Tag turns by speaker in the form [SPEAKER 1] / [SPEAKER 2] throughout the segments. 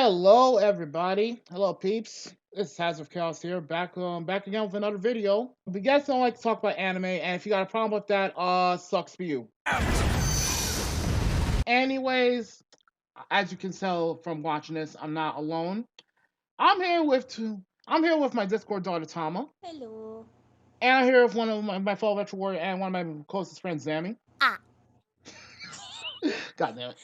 [SPEAKER 1] Hello, everybody. Hello, peeps. This is Hazard of Chaos here, back again with another video. We guys don't like to talk about anime, and if you got a problem with that, sucks for you. Anyways, as you can tell from watching this, I'm not alone. I'm here with my Discord daughter Tama,
[SPEAKER 2] Hello.
[SPEAKER 1] and I'm here with one of my fellow retro warrior and one of my closest friends, Zammy.
[SPEAKER 2] Ah.
[SPEAKER 1] God damn it!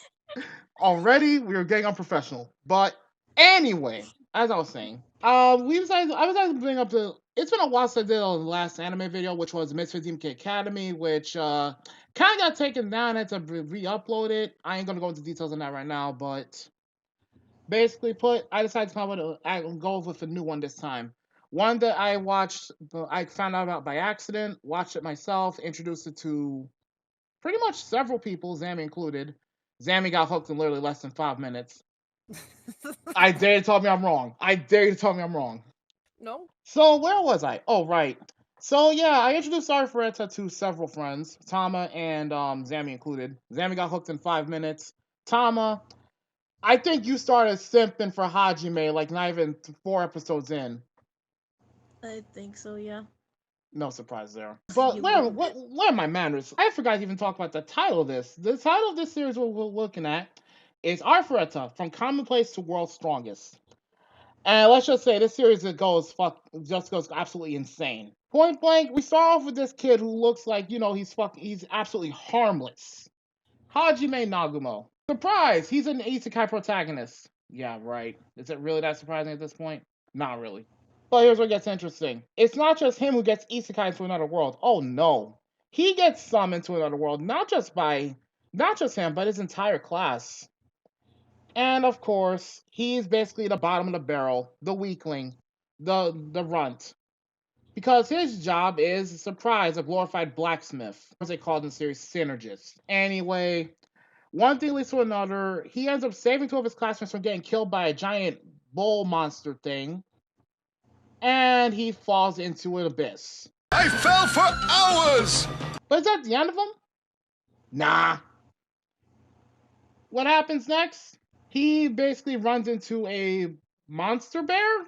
[SPEAKER 1] Already, we are getting unprofessional. But anyway, as I was saying, I decided to bring up it's been a while since I did the last anime video, which was Misfits DMK Academy, which kind of got taken down. I had to re-upload it. I ain't gonna go into details on that right now, but basically I decided to come up with go with a new one this time. One that I watched, I found out about by accident, watched it myself, introduced it to pretty much several people, Zammy included. Zammy got hooked in literally less than 5 minutes. I dare you to tell me I'm wrong. I dare you to tell me I'm wrong.
[SPEAKER 2] No.
[SPEAKER 1] So where was I? Oh, right. So yeah, I introduced Arifureta to several friends, Tama and Zammy included. Zammy got hooked in 5 minutes. Tama, I think you started simping for Hajime like not even 4 episodes in.
[SPEAKER 2] I think so, yeah.
[SPEAKER 1] No surprise there. But
[SPEAKER 2] You
[SPEAKER 1] where,
[SPEAKER 2] little
[SPEAKER 1] what,
[SPEAKER 2] bit.
[SPEAKER 1] where are my manners? I forgot to even talk about the title of this. The title of this series we're looking at is Arifureta, From Commonplace to World's Strongest. And let's just say this series just goes absolutely insane. Point blank, we start off with this kid who looks like, he's absolutely harmless. Hajime Nagumo. Surprise, he's an isekai protagonist. Yeah, right. Is it really that surprising at this point? Not really. But here's what gets interesting. It's not just him who gets isekai to another world. Oh no. He gets summoned to another world, not just him, but his entire class. And of course, he's basically the bottom of the barrel, the weakling, the runt. Because his job is, surprise, a glorified blacksmith. As they call it in the series, synergist. Anyway, one thing leads to another. He ends up saving two of his classmates from getting killed by a giant bull monster thing. And he falls into an abyss.
[SPEAKER 3] I fell for hours!
[SPEAKER 1] But is that the end of him? Nah. What happens next? He basically runs into a monster bear?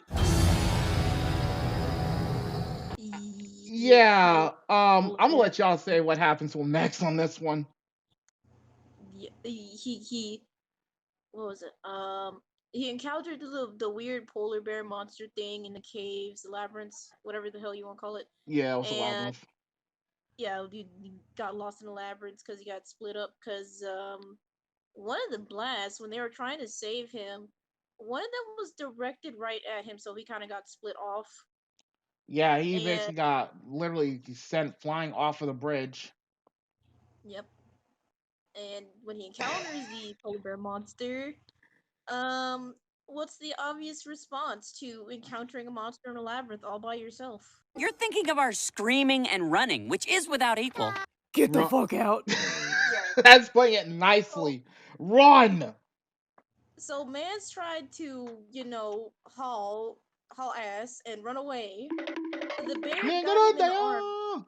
[SPEAKER 1] Yeah, I'm gonna let y'all say what happens to him next on this one.
[SPEAKER 2] Yeah, he what was it? He encountered the weird polar bear monster thing in the caves, the labyrinths, whatever the hell you want to call it.
[SPEAKER 1] Yeah, it was a
[SPEAKER 2] And
[SPEAKER 1] labyrinth.
[SPEAKER 2] yeah, he got lost in the labyrinths because he got split up because one of the blasts, when they were trying to save him, one of them was directed right at him, so he kind of got split off.
[SPEAKER 1] Yeah, he
[SPEAKER 2] And
[SPEAKER 1] basically got literally sent flying off of the bridge.
[SPEAKER 2] yep. And when he encounters the polar bear monster, um, what's the obvious response to encountering a monster in a labyrinth all by yourself?
[SPEAKER 4] You're thinking of our screaming and running, which is without equal.
[SPEAKER 5] Get the
[SPEAKER 1] Run.
[SPEAKER 5] fuck out.
[SPEAKER 1] That's putting it nicely. Run!
[SPEAKER 2] So Mans tried to, haul ass and run away. The bear got him in the arm.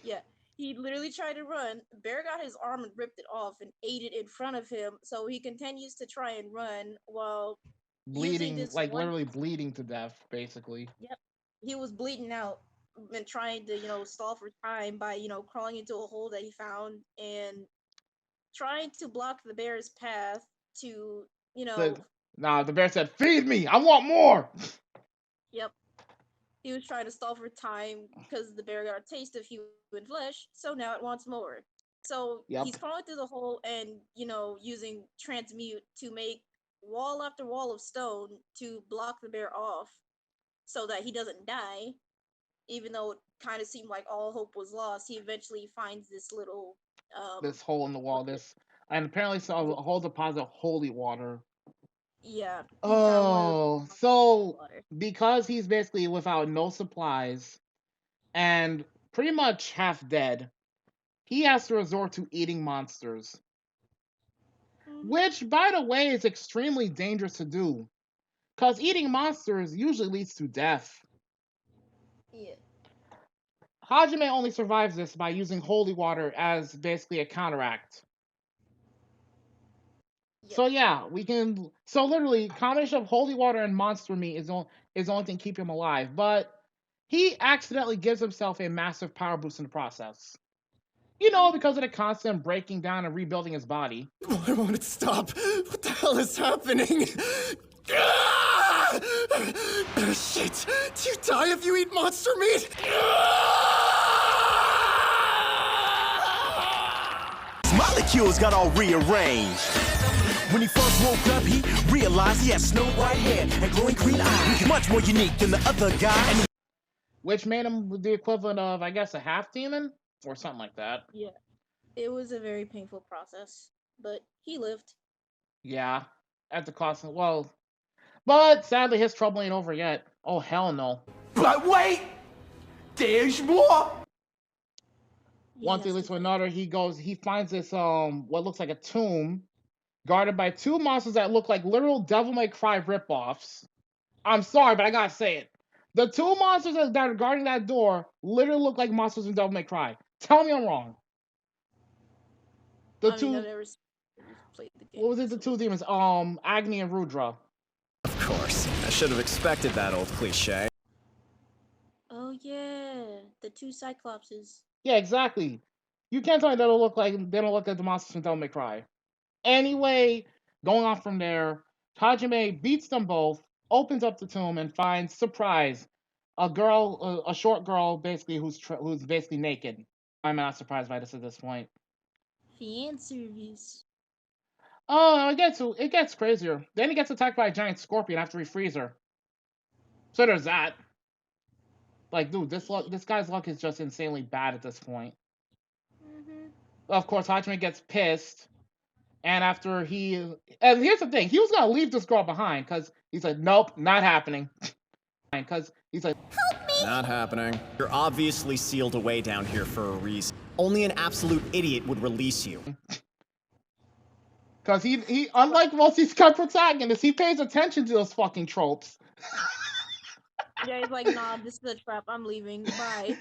[SPEAKER 2] Yeah, he literally tried to run. Bear got his arm and ripped it off and ate it in front of him. So he continues to try and run while using
[SPEAKER 1] Bleeding,
[SPEAKER 2] this
[SPEAKER 1] like
[SPEAKER 2] one.
[SPEAKER 1] literally bleeding to death, basically.
[SPEAKER 2] Yep, he was bleeding out and trying to, stall for time by, crawling into a hole that he found and trying to block the bear's path to,
[SPEAKER 1] The bear said, "Feed me! I want more!"
[SPEAKER 2] Yep. He was trying to stall for time because the bear got a taste of human flesh, so now it wants more. So
[SPEAKER 1] Yep.
[SPEAKER 2] he's crawling through the hole and, using transmute to make wall after wall of stone to block the bear off so that he doesn't die. Even though it kind of seemed like all hope was lost, he eventually finds this little
[SPEAKER 1] this hole in the wall, and apparently saw a whole deposit of holy water.
[SPEAKER 2] Yeah.
[SPEAKER 1] Oh, so because he's basically without no supplies and pretty much half dead, he has to resort to eating monsters. Which, by the way, is extremely dangerous to do. Because eating monsters usually leads to death.
[SPEAKER 2] Yeah.
[SPEAKER 1] Hajime only survives this by using holy water as basically a counteract. So yeah, we can. So literally, combination of holy water and monster meat is the only thing keeping him alive. But he accidentally gives himself a massive power boost in the process. You know, because of the constant breaking down and rebuilding his body.
[SPEAKER 5] Why won't it stop? What the hell is happening? Ah! Shit! Do you die if you eat monster meat? His molecules got all rearranged. When he first woke up, he realized he had snow white hair and glowing green eyes. Much more unique than the other guy.
[SPEAKER 1] Which made him the equivalent of, I guess, a half demon? Or something like that.
[SPEAKER 2] Yeah. It was a very painful process, but he lived.
[SPEAKER 1] Yeah. At the cost of, well. But sadly, his trouble ain't over yet. Oh, hell no.
[SPEAKER 5] But wait! There's more!
[SPEAKER 1] One thing leads to another, he finds this, what looks like a tomb, guarded by two monsters that look like literal Devil May Cry ripoffs. I'm sorry, but I gotta say it. The two monsters that are guarding that door literally look like monsters in Devil May Cry. Tell me I'm wrong.
[SPEAKER 2] I've never played the game.
[SPEAKER 1] What was it? The two demons, Agni and Rudra.
[SPEAKER 5] Of course, I should have expected that old cliche.
[SPEAKER 2] Oh yeah, the two Cyclopses.
[SPEAKER 1] Yeah, exactly. You can't tell me they don't look like the monsters from Devil May Cry. Anyway, going on from there, Hajime beats them both, opens up the tomb, and finds, surprise, a short girl, basically who's basically naked. I'm not surprised by this at this point.
[SPEAKER 2] Fan service.
[SPEAKER 1] Oh, it gets crazier. Then he gets attacked by a giant scorpion after he frees her. So there's that. Like, dude, this guy's luck is just insanely bad at this point. Of course, Hajime gets pissed, and and here's the thing, he was gonna leave this girl behind because he's like, nope, not happening. Because he's like,
[SPEAKER 5] help me! Not happening. You're obviously sealed away down here for a reason. Only an absolute idiot would release you.
[SPEAKER 1] Because he unlike most of these protagonists, he pays attention to those fucking tropes.
[SPEAKER 2] Yeah, he's like, nah, this is a trap. I'm leaving. Bye.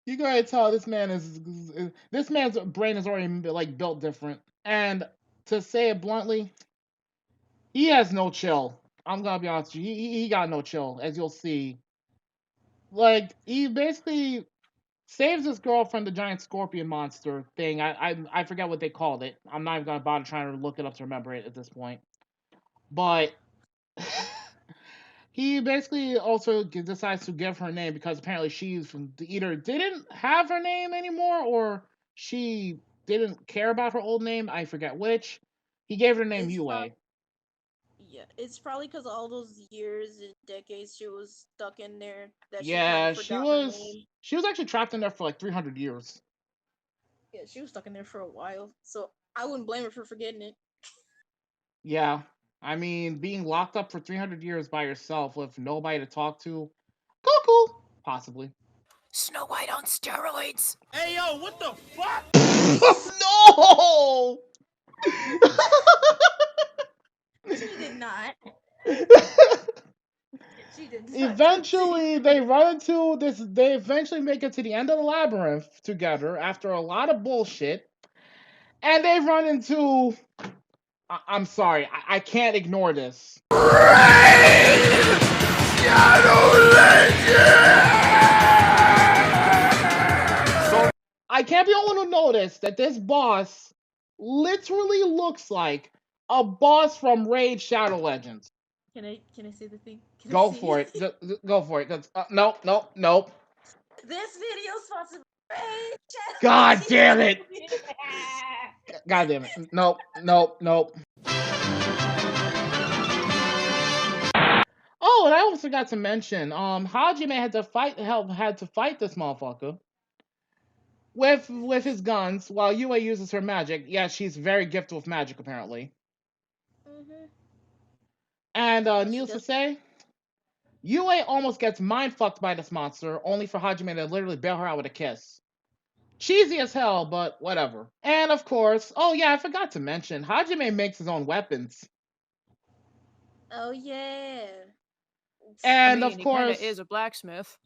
[SPEAKER 1] You gotta tell this man's brain is already like built different, and to say it bluntly, he has no chill. I'm gonna be honest with you, he got no chill, as you'll see. Like, he basically saves this girl from the giant scorpion monster thing. I forget what they called it. I'm not even gonna bother trying to look it up to remember it at this point. But he basically also decides to give her name because apparently she's either didn't have her name anymore or she didn't care about her old name. I forget which. He gave her the name Yue.
[SPEAKER 2] Yeah, it's probably because all those years and decades she was stuck in there that
[SPEAKER 1] she was actually trapped in there for like 300 years.
[SPEAKER 2] Yeah, she was stuck in there for a while, so I wouldn't blame her for forgetting it.
[SPEAKER 1] Yeah, I mean, being locked up for 300 years by yourself with nobody to talk to, cool, possibly.
[SPEAKER 4] Snow White on steroids.
[SPEAKER 3] Hey yo, what the fuck?
[SPEAKER 1] No!
[SPEAKER 2] She did not. She did not.
[SPEAKER 1] Eventually, they run into this. They eventually make it to the end of the labyrinth together after a lot of bullshit, and they run into. I'm sorry, I can't ignore this. I can't be the only one to notice that this boss literally looks like a boss from Raid Shadow Legends.
[SPEAKER 2] Can I say the thing?
[SPEAKER 1] Go for it. Go for it. Nope.
[SPEAKER 2] This video's sponsored by Raid Shadow.
[SPEAKER 1] God damn it. God damn it. Nope. Oh, and I almost forgot to mention, Hajime had to fight this motherfucker with his guns while Yue uses her magic. Yeah, she's very gifted with magic apparently. And needless to say, Yue almost gets mind fucked by this monster, only for Hajime to literally bail her out with a kiss. Cheesy as hell, but whatever. And of course, oh yeah, I forgot to mention, Hajime makes his own weapons.
[SPEAKER 2] Oh yeah.
[SPEAKER 1] And of course,
[SPEAKER 6] he is a blacksmith.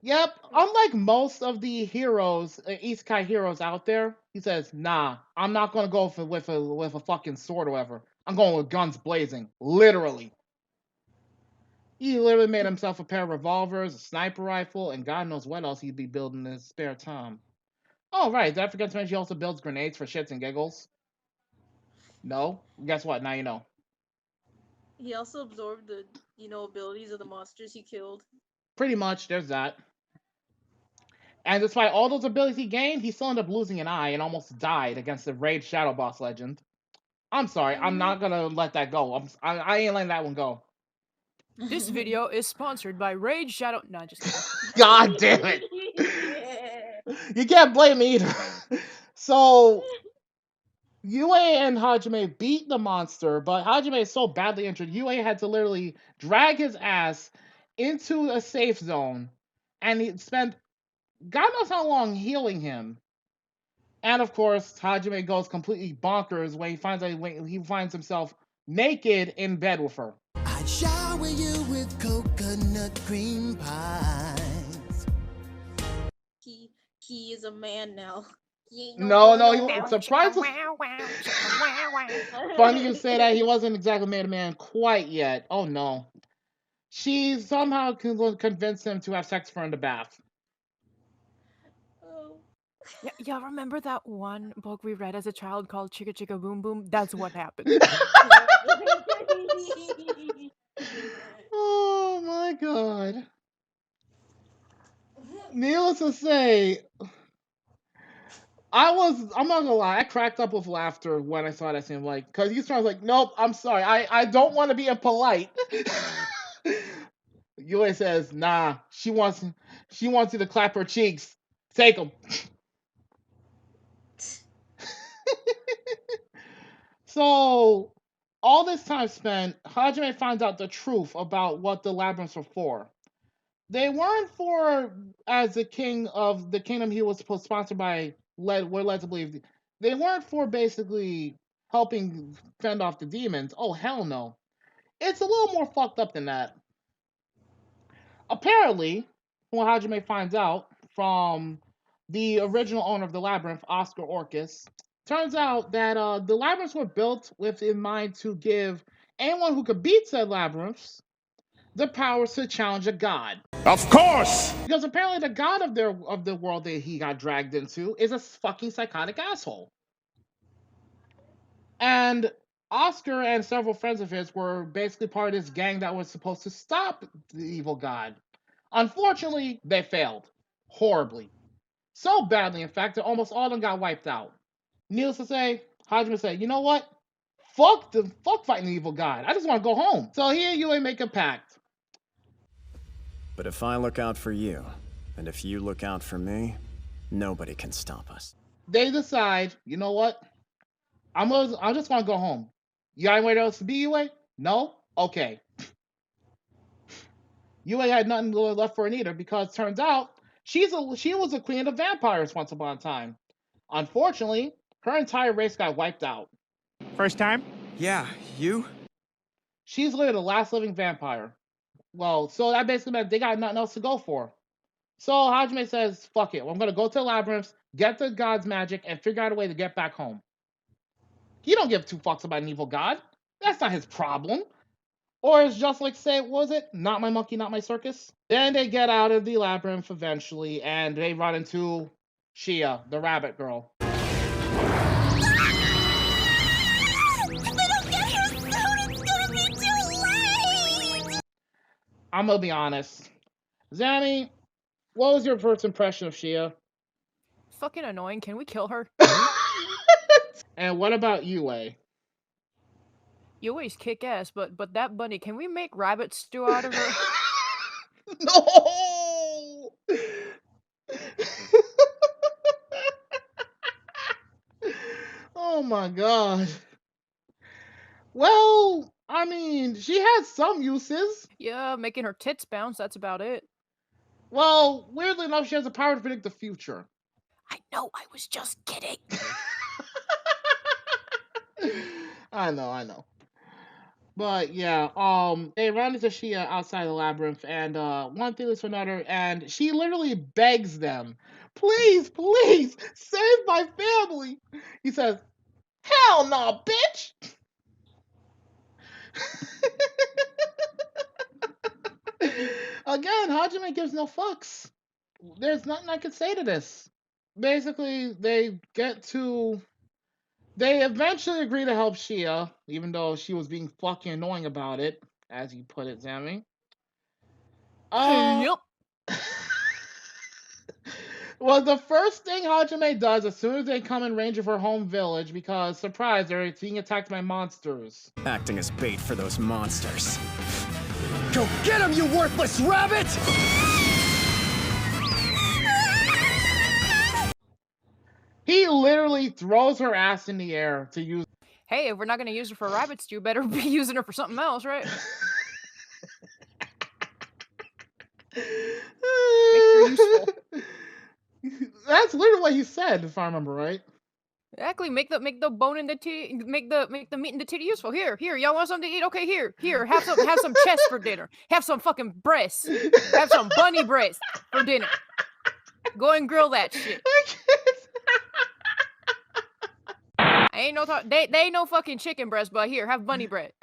[SPEAKER 1] Yep, unlike most of the heroes, isekai heroes out there, he says, "Nah, I'm not gonna go with a fucking sword or whatever. I'm going with guns blazing, literally." He literally made himself a pair of revolvers, a sniper rifle, and God knows what else he'd be building in his spare time. Oh right, did I forget to mention he also builds grenades for shits and giggles? No, guess what? Now you know.
[SPEAKER 2] He also absorbed the, abilities of the monsters he killed.
[SPEAKER 1] Pretty much, there's that. And despite all those abilities he gained, he still ended up losing an eye and almost died against the Raid Shadow Boss legend. I'm sorry, I'm not gonna let that go. I ain't letting that one go.
[SPEAKER 6] This video is sponsored by Raid Shadow. No, just kidding.
[SPEAKER 1] God damn it!
[SPEAKER 2] Yeah.
[SPEAKER 1] You can't blame me either. So Yue and Hajime beat the monster, but Hajime is so badly injured, Yue had to literally drag his ass into a safe zone, and he spent God knows how long healing him. And of course, Hajime goes completely bonkers when he finds himself naked in bed with her.
[SPEAKER 5] I'd shower you with coconut cream pies.
[SPEAKER 2] He is a man now. He ain't
[SPEAKER 1] No,
[SPEAKER 2] boy
[SPEAKER 1] he
[SPEAKER 2] more.
[SPEAKER 1] surprised. Funny you say that. He wasn't exactly made a man quite yet. Oh no. She somehow convinced him to have sex with her in the bath.
[SPEAKER 2] Oh.
[SPEAKER 6] Yeah, remember that one book we read as a child called Chicka Chicka Boom Boom? That's what happened.
[SPEAKER 1] Oh my god. Needless to say, I'm not gonna lie, I cracked up with laughter when I saw that scene, like, because he's trying to like, nope, I'm sorry, I don't want to be impolite. Yue says, nah, she wants you to clap her cheeks. Take them. So, all this time spent, Hajime finds out the truth about what the labyrinths were for. They weren't for as the king of the kingdom he was supposed to sponsor by, we're led to believe. They weren't for basically helping fend off the demons. Oh, hell no. It's a little more fucked up than that. Apparently, what Hajime finds out from the original owner of the labyrinth, Oscar Orcus, turns out that the labyrinths were built with in mind to give anyone who could beat said labyrinths the powers to challenge a god.
[SPEAKER 3] Of course!
[SPEAKER 1] Because apparently the god of the world that he got dragged into is a fucking psychotic asshole. And Oscar and several friends of his were basically part of this gang that was supposed to stop the evil god. Unfortunately, they failed. Horribly. So badly, in fact, that almost all of them got wiped out. Needless to say, Hajime said, you know what? Fuck fighting the evil god. I just want to go home. So he and Yue make a pact.
[SPEAKER 7] But if I look out for you, and if you look out for me, nobody can stop us.
[SPEAKER 1] They decide, you know what? I just want to go home. You got anywhere else to be, Yue? No? Okay. Yue had nothing left for her either, because turns out she was a queen of vampires once upon a time. Unfortunately, her entire race got wiped out.
[SPEAKER 8] First time?
[SPEAKER 7] Yeah, you?
[SPEAKER 1] She's literally the last living vampire. Well, so that basically meant they got nothing else to go for. So Hajime says, fuck it. I'm going to go to the labyrinth, get the god's magic, and figure out a way to get back home. He don't give two fucks about an evil god. That's not his problem. Or it's just like, say, was it? Not my monkey, not my circus. Then they get out of the labyrinth eventually, and they run into Shia, the rabbit girl. I'm gonna be honest. Zami, what was your first impression of Shia?
[SPEAKER 6] Fucking annoying. Can we kill her?
[SPEAKER 1] And what about Yue?
[SPEAKER 6] You always kick ass, but that bunny, can we make rabbit stew out of her?
[SPEAKER 1] No! Oh my god. Well, I mean, she has some uses.
[SPEAKER 6] Yeah, making her tits bounce, that's about it.
[SPEAKER 1] Well, weirdly enough, she has the power to predict the future.
[SPEAKER 6] I know, I was just kidding.
[SPEAKER 1] I know. But yeah, they run into Shia outside the labyrinth, and one thing leads to another, and she literally begs them, "Please, please, save my family." He says, "Hell no, bitch." Again, Hajime gives no fucks. There's nothing I could say to this. Basically, they eventually agree to help Shia, even though she was being fucking annoying about it, as you put it, Zami.
[SPEAKER 6] Yup.
[SPEAKER 1] Well, the first thing Hajime does as soon as they come in range of her home village, because, surprise, they're being attacked by monsters.
[SPEAKER 7] Acting as bait for those monsters. Go get him, you worthless rabbit!
[SPEAKER 1] He literally throws her ass in the air to use.
[SPEAKER 6] Hey, if we're not gonna use her for rabbit stew, better be using her for something else, right? Make her useful.
[SPEAKER 1] That's literally what he said, if I remember right.
[SPEAKER 6] Exactly. Make the bone in the titty, make the meat in the titty useful. Here, y'all want something to eat? Okay, here, have some chest for dinner. Have some fucking breasts. Have some bunny breasts for dinner. Go and grill that shit. I ain't no talk. They ain't no fucking chicken breast, but here, have bunny breast.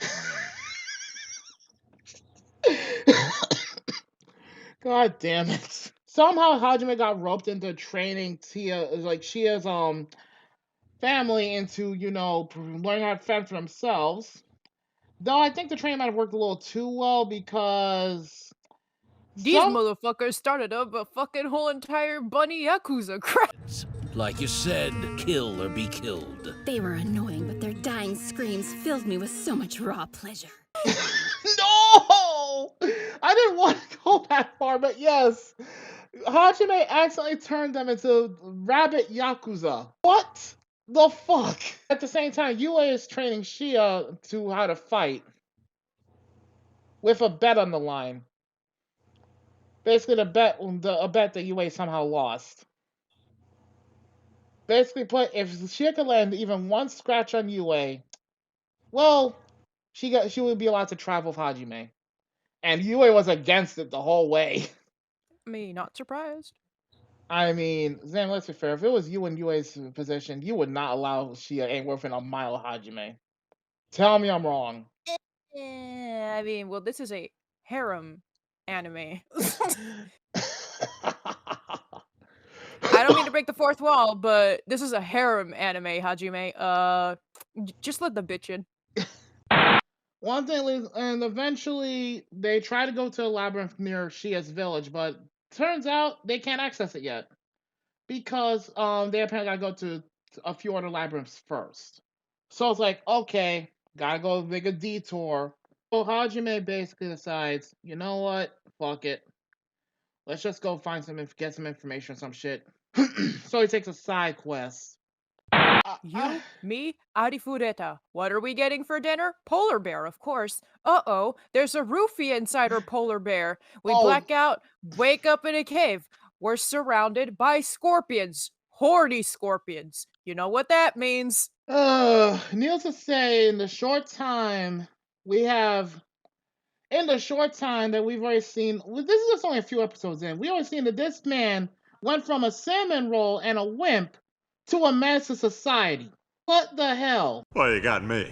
[SPEAKER 1] God damn it. Somehow Hajime got roped into training Shia's family into, learning how to fend for themselves. Though I think the training might have worked a little too well because
[SPEAKER 6] these motherfuckers started up a fucking whole entire bunny yakuza crap.
[SPEAKER 8] Like you said, kill or be killed.
[SPEAKER 9] They were annoying, but their dying screams filled me with so much raw pleasure.
[SPEAKER 1] No! I didn't want to go that far, but yes. Hajime accidentally turned them into rabbit yakuza. What the fuck? At the same time, Yue is training Shia to how to fight. With a bet on the line. Basically, a bet that Yue somehow lost. Basically put, if Shia could land even one scratch on Yue, well, she would be allowed to travel with Hajime. And Yue was against it the whole way.
[SPEAKER 6] Me, not surprised.
[SPEAKER 1] I mean, Zam, let's be fair. If it was you in Yue's position, you would not allow Shia ain't within a mile of Hajime. Tell me I'm wrong.
[SPEAKER 6] I mean, well, this is a harem anime. I don't mean to break the fourth wall, but this is a harem anime, Hajime. Just let the bitch in.
[SPEAKER 1] One thing, and eventually they try to go to a labyrinth near Shia's village, but turns out they can't access it yet because they apparently gotta go to a few other labyrinths first. So it's like, okay, gotta go make a detour. So Hajime basically decides, you know what? Fuck it. Let's just go get some information or some shit. So he takes a side quest.
[SPEAKER 6] You, me, Arifureta. What are we getting for dinner? Polar bear, of course. Uh-oh, there's a roofie inside our polar bear. We black out, wake up in a cave. We're surrounded by scorpions. Horny scorpions. You know what that means.
[SPEAKER 1] Needless to say, in the short time that we've already seen, this is just only a few episodes in, we already seen that this man went from a salmon roll and a wimp to a menace to society. What the hell?
[SPEAKER 10] Well, you got me.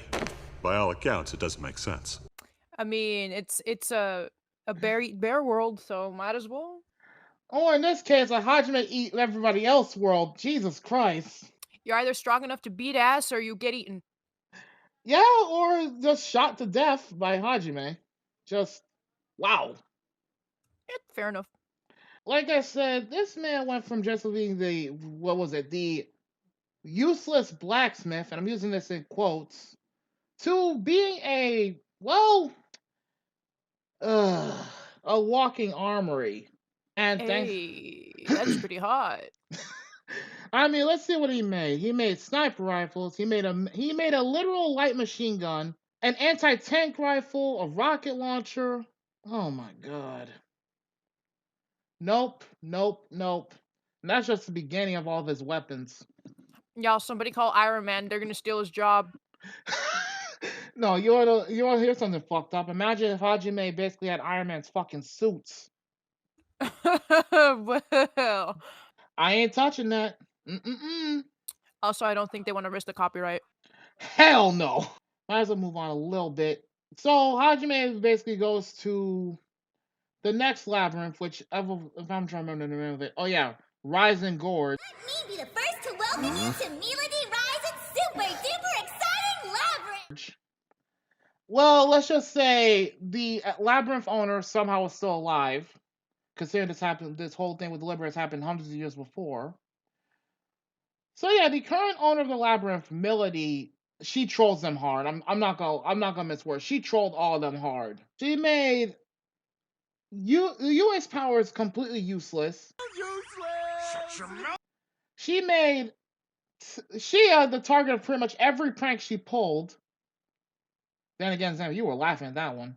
[SPEAKER 10] By all accounts, it doesn't make sense.
[SPEAKER 6] I mean, it's a bear world, so might as well.
[SPEAKER 1] Or in this case, a Hajime eat everybody else world. Jesus Christ.
[SPEAKER 6] You're either strong enough to beat ass or you get eaten.
[SPEAKER 1] Yeah, or just shot to death by Hajime. Just, wow.
[SPEAKER 6] Yeah, fair enough.
[SPEAKER 1] Like I said, this man went from just being the useless blacksmith, and I'm using this in quotes, to being a walking armory. And
[SPEAKER 6] hey, that's pretty hot.
[SPEAKER 1] I mean, let's see what he made. He made sniper rifles. He made a literal light machine gun, an anti-tank rifle, a rocket launcher. Oh my god. Nope. And that's just the beginning of all of his weapons.
[SPEAKER 6] Y'all, somebody call Iron Man. They're gonna steal his job.
[SPEAKER 1] No, you wanna hear something fucked up? Imagine if Hajime basically had Iron Man's fucking suits.
[SPEAKER 6] Well.
[SPEAKER 1] I ain't touching that. Mm-mm-mm.
[SPEAKER 6] Also, I don't think they want to risk the copyright.
[SPEAKER 1] Hell no. Might as well move on a little bit. So Hajime basically goes to the next labyrinth, which if I'm trying to remember the name of it. Oh yeah, Rising Gorge.
[SPEAKER 11] Let me be the first to welcome you to Melody Rise's super duper exciting labyrinth.
[SPEAKER 1] Well, let's just say the labyrinth owner somehow is still alive, considering this whole thing with the Labyrinth happened hundreds of years before. So yeah, the current owner of the labyrinth, Melody, she trolls them hard. I'm not gonna miss words. She trolled all of them hard. She made UA's powers completely useless. She made Shia the target of pretty much every prank she pulled. Then again, Sam, you were laughing at that one.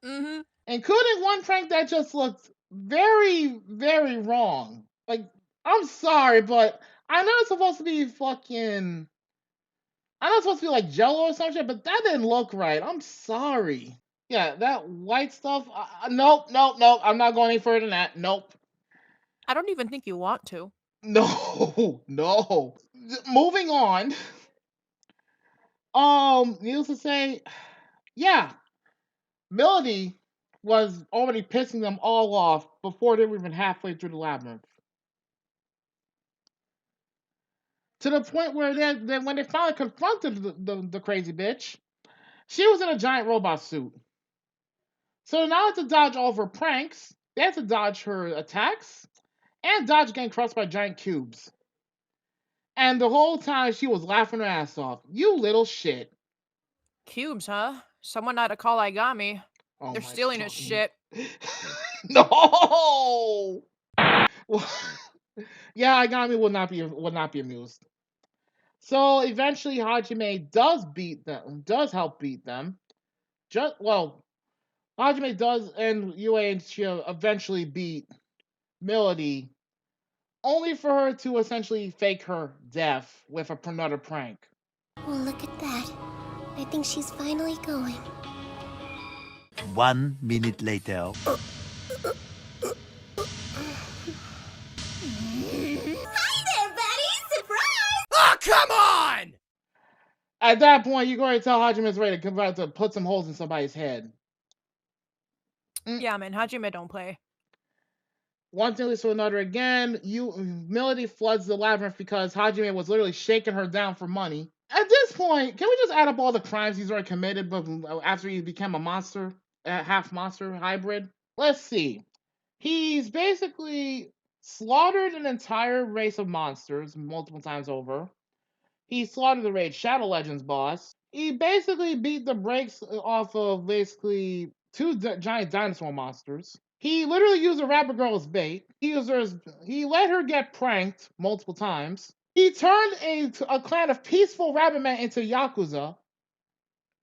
[SPEAKER 6] Mm-hmm.
[SPEAKER 1] Including one prank that just looked very, very wrong. Like, I'm sorry, but I know it's supposed to be fucking. I know it's supposed to be like Jello or some shit, but that didn't look right. I'm sorry. Yeah, that white stuff. Nope. I'm not going any further than that. Nope.
[SPEAKER 6] I don't even think you want to.
[SPEAKER 1] No. Moving on. Needless to say, yeah, Melody was already pissing them all off before they were even halfway through the labyrinth. To the point where then when they finally confronted the crazy bitch, she was in a giant robot suit. So now to dodge all of her pranks, they had to dodge her attacks and dodge getting crushed by giant cubes. And the whole time she was laughing her ass off. You little shit.
[SPEAKER 6] Cubes, huh? Someone ought to call Aigami.
[SPEAKER 1] Oh,
[SPEAKER 6] they're stealing his shit.
[SPEAKER 1] No. Yeah, Aigami would not be amused. So eventually Hajime does help beat them. Hajime does and Yue and Shia eventually beat Melody, only for her to essentially fake her death with another prank.
[SPEAKER 11] Well, look at that. I think she's finally going.
[SPEAKER 12] 1 minute later.
[SPEAKER 11] Hi there, Betty! Surprise!
[SPEAKER 12] Oh, come on!
[SPEAKER 1] At that point, you're going to tell Hajime's ready to come out to put some holes in somebody's head.
[SPEAKER 6] Yeah, man, Hajime don't play.
[SPEAKER 1] One thing leads to another again. Melody floods the labyrinth because Hajime was literally shaking her down for money. At this point, can we just add up all the crimes he's already committed but after he became a monster, half monster hybrid? Let's see. He's basically slaughtered an entire race of monsters multiple times over. He slaughtered the Raid Shadow Legends boss. He basically beat the brakes off of basically two giant dinosaur monsters. He literally used a rabbit girl as bait. He let her get pranked multiple times. He turned a clan of peaceful rabbit men into Yakuza.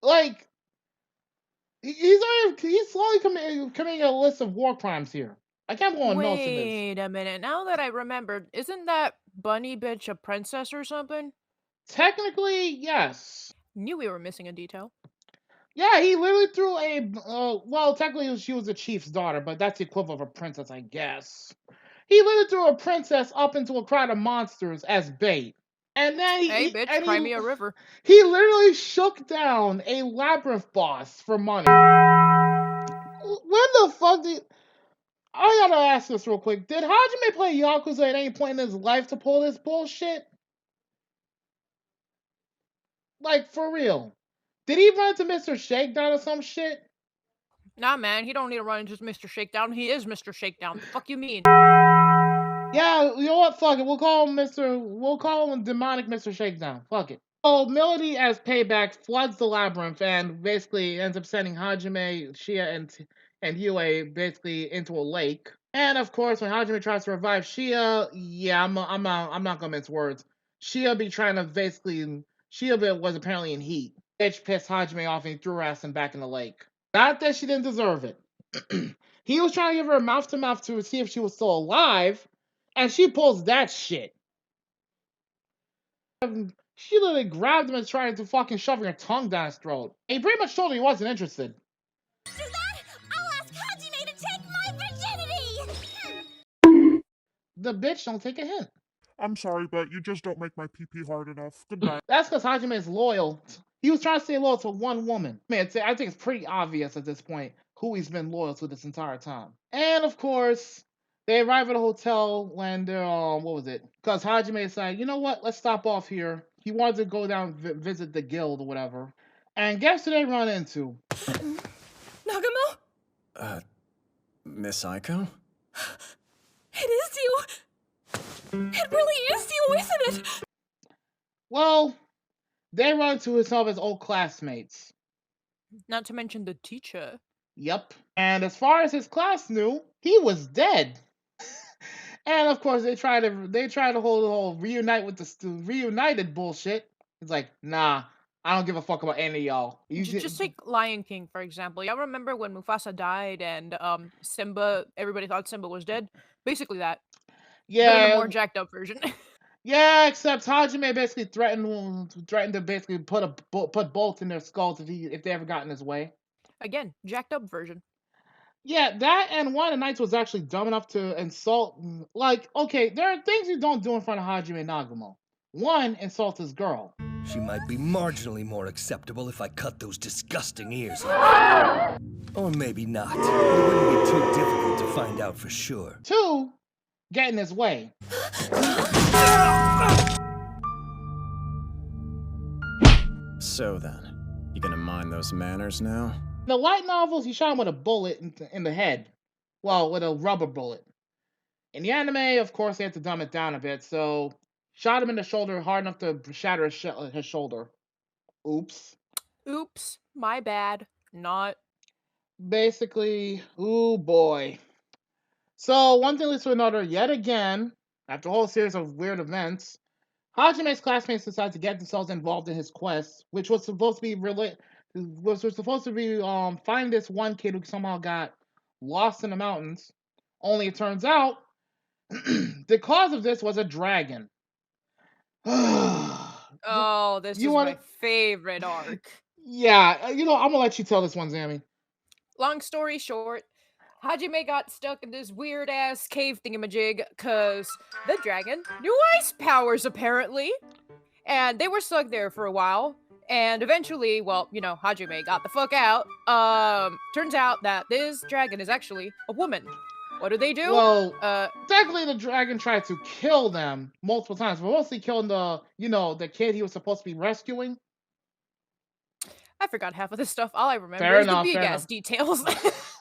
[SPEAKER 1] Like, he's slowly committing a list of war crimes here. I can't go on notes in this.
[SPEAKER 6] Wait a minute. Now that I remembered, isn't that bunny bitch a princess or something?
[SPEAKER 1] Technically, yes.
[SPEAKER 6] Knew we were missing a detail.
[SPEAKER 1] Yeah, he literally threw well, technically she was a chief's daughter, but that's the equivalent of a princess, I guess. He literally threw a princess up into a crowd of monsters as bait. And then
[SPEAKER 6] cry me a river.
[SPEAKER 1] He literally shook down a labyrinth boss for money. When the fuck did... I gotta ask this real quick. Did Hajime play Yakuza at any point in his life to pull this bullshit? Like, for real. Did he run into Mr. Shakedown or some shit?
[SPEAKER 6] Nah, man, he don't need to run into Mr. Shakedown. He is Mr. Shakedown. The fuck you mean?
[SPEAKER 1] Yeah, you know what? Fuck it. We'll call him demonic Mr. Shakedown. Fuck it. So Melody, as payback, floods the labyrinth and basically ends up sending Hajime, Shia, and Yue basically into a lake. And of course, when Hajime tries to revive Shia, yeah, I'm not gonna mince words. Shia was apparently in heat. Bitch pissed Hajime off and he threw her ass back in the lake. Not that she didn't deserve it. He was trying to give her a mouth-to-mouth to see if she was still alive, and she pulls that shit. She literally grabbed him and tried to fucking shove her tongue down his throat. He pretty much told her he wasn't interested.
[SPEAKER 11] After that, I'll ask Hajime to take my virginity!
[SPEAKER 1] The bitch don't take a hint.
[SPEAKER 13] I'm sorry, but you just don't make my pee-pee hard enough. Goodbye.
[SPEAKER 1] That's because Hajime is loyal. He was trying to stay loyal to one woman. Man, I think it's pretty obvious at this point who he's been loyal to this entire time. And of course, they arrive at a hotel when they're, what was it? Because Hajime is like, you know what? Let's stop off here. He wanted to go down visit the guild or whatever. And guess who they run into?
[SPEAKER 9] Nagumo?
[SPEAKER 7] Miss Aiko?
[SPEAKER 9] It is you! It really is you, isn't it?
[SPEAKER 1] Well, they run into some of his old classmates.
[SPEAKER 6] Not to mention the teacher.
[SPEAKER 1] Yep. And as far as his class knew, he was dead. And of course, they try to hold the whole reunited bullshit. It's like, nah, I don't give a fuck about any of y'all.
[SPEAKER 6] Just take Lion King, for example. Y'all remember when Mufasa died and Simba, everybody thought Simba was dead? Basically that.
[SPEAKER 1] Yeah.
[SPEAKER 6] But in a more jacked up version.
[SPEAKER 1] Yeah, except Hajime basically threatened to basically put bolts in their skulls if they ever got in his way.
[SPEAKER 6] Again, jacked up version.
[SPEAKER 1] Yeah, that and one of the knights was actually dumb enough to insult. Like, okay, there are things you don't do in front of Hajime Nagumo. One, insult his girl.
[SPEAKER 12] She might be marginally more acceptable if I cut those disgusting ears off. Or maybe not. It wouldn't be too difficult to find out for sure.
[SPEAKER 1] Two, get in his way.
[SPEAKER 7] So then, you gonna mind those manners now?
[SPEAKER 1] In the light novels, he shot him with a bullet in the head. Well, with a rubber bullet. In the anime, of course, they had to dumb it down a bit, so shot him in the shoulder hard enough to shatter his shoulder. Oops.
[SPEAKER 6] Oops. My bad. Not.
[SPEAKER 1] Basically, ooh boy. So, one thing leads to another yet again. After a whole series of weird events, Hajime's classmates decide to get themselves involved in his quest, which was supposed to be find this one kid who somehow got lost in the mountains. Only it turns out the cause of this was a dragon.
[SPEAKER 6] Oh, this is my favorite arc.
[SPEAKER 1] Yeah, I'm gonna let you tell this one, Zammy.
[SPEAKER 6] Long story short, Hajime got stuck in this weird ass cave thingamajig because the dragon knew ice powers apparently. And they were stuck there for a while. And eventually, well, Hajime got the fuck out. Turns out that this dragon is actually a woman. What do they do?
[SPEAKER 1] Well, technically the dragon tried to kill them multiple times, but mostly killing the kid he was supposed to be rescuing.
[SPEAKER 6] I forgot half of this stuff. All I remember
[SPEAKER 1] Fair
[SPEAKER 6] is
[SPEAKER 1] enough,
[SPEAKER 6] the big-ass details.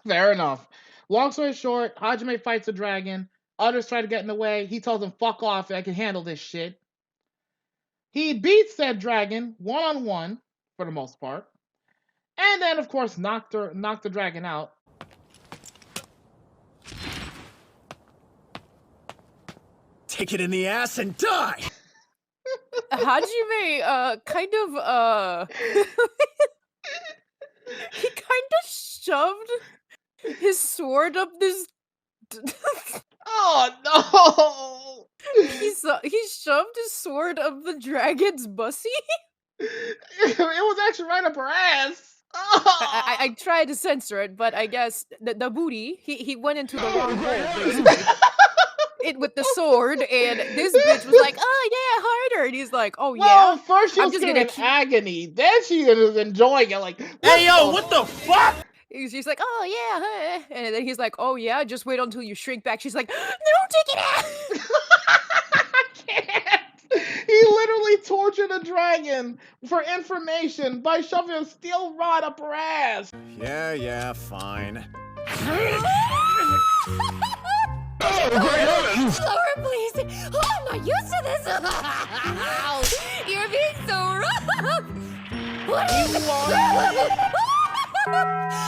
[SPEAKER 1] Fair enough. Long story short, Hajime fights the dragon. Others try to get in the way. He tells them, fuck off, I can handle this shit. He beats that dragon one-on-one, for the most part. And then, of course, knocked the dragon out.
[SPEAKER 7] Take it in the ass and die!
[SPEAKER 6] Hajime, kind of, he kind of shoved his sword up this...
[SPEAKER 1] Oh, no!
[SPEAKER 6] He shoved his sword up the dragon's bussy?
[SPEAKER 1] It was actually right up her ass!
[SPEAKER 6] Oh. I tried to censor it, but I guess the booty, he went into the wrong hole, basically. With the sword, and this bitch was like, oh yeah, harder, and he's like, oh yeah.
[SPEAKER 1] Well, first she was in agony, then she was enjoying it, like,
[SPEAKER 8] hey yo, what the fuck?
[SPEAKER 6] She's like, oh yeah, and then he's like, oh yeah, just wait until you shrink back. She's like, no, take it out.
[SPEAKER 1] I can't. He literally tortured a dragon for information by shoving a steel rod up her ass.
[SPEAKER 7] Yeah, fine.
[SPEAKER 11] Slower, please! Oh, I'm not used to this! You're being so rough! What is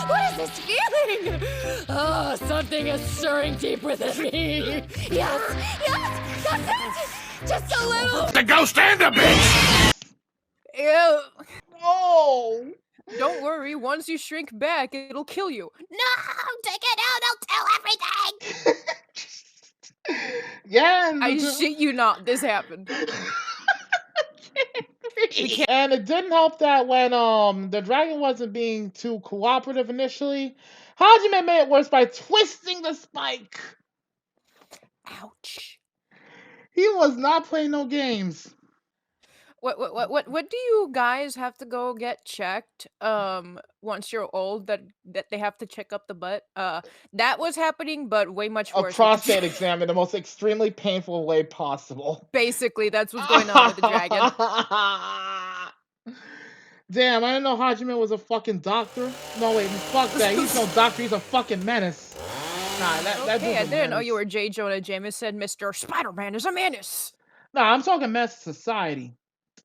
[SPEAKER 11] What is this feeling? Oh, something is stirring deep within me! Yes! That's it! Just a little!
[SPEAKER 8] The ghost and the bitch!
[SPEAKER 6] Ew.
[SPEAKER 1] Oh!
[SPEAKER 6] Don't worry, once you shrink back, it'll kill you.
[SPEAKER 11] No! Take it out! I'll tell everything!
[SPEAKER 1] Yeah,
[SPEAKER 6] I shit you not, this happened.
[SPEAKER 1] And it didn't help that when the dragon wasn't being too cooperative initially, Hajime made it worse by twisting the spike.
[SPEAKER 6] Ouch.
[SPEAKER 1] He was not playing no games.
[SPEAKER 6] What do you guys have to go get checked once you're old that they have to check up the butt? That was happening, but way much
[SPEAKER 1] A
[SPEAKER 6] worse.
[SPEAKER 1] prostate exam in the most extremely painful way possible.
[SPEAKER 6] Basically, that's what's going on with the dragon.
[SPEAKER 1] Damn, I didn't know Hajime was a fucking doctor. No, wait, fuck that. He's no doctor, he's a fucking menace. Nah, that
[SPEAKER 6] Okay, I
[SPEAKER 1] dude's a
[SPEAKER 6] didn't know
[SPEAKER 1] menace.
[SPEAKER 6] you were J. Jonah Jameson, Mr. Spider-Man is a menace.
[SPEAKER 1] Nah, I'm talking menace to society.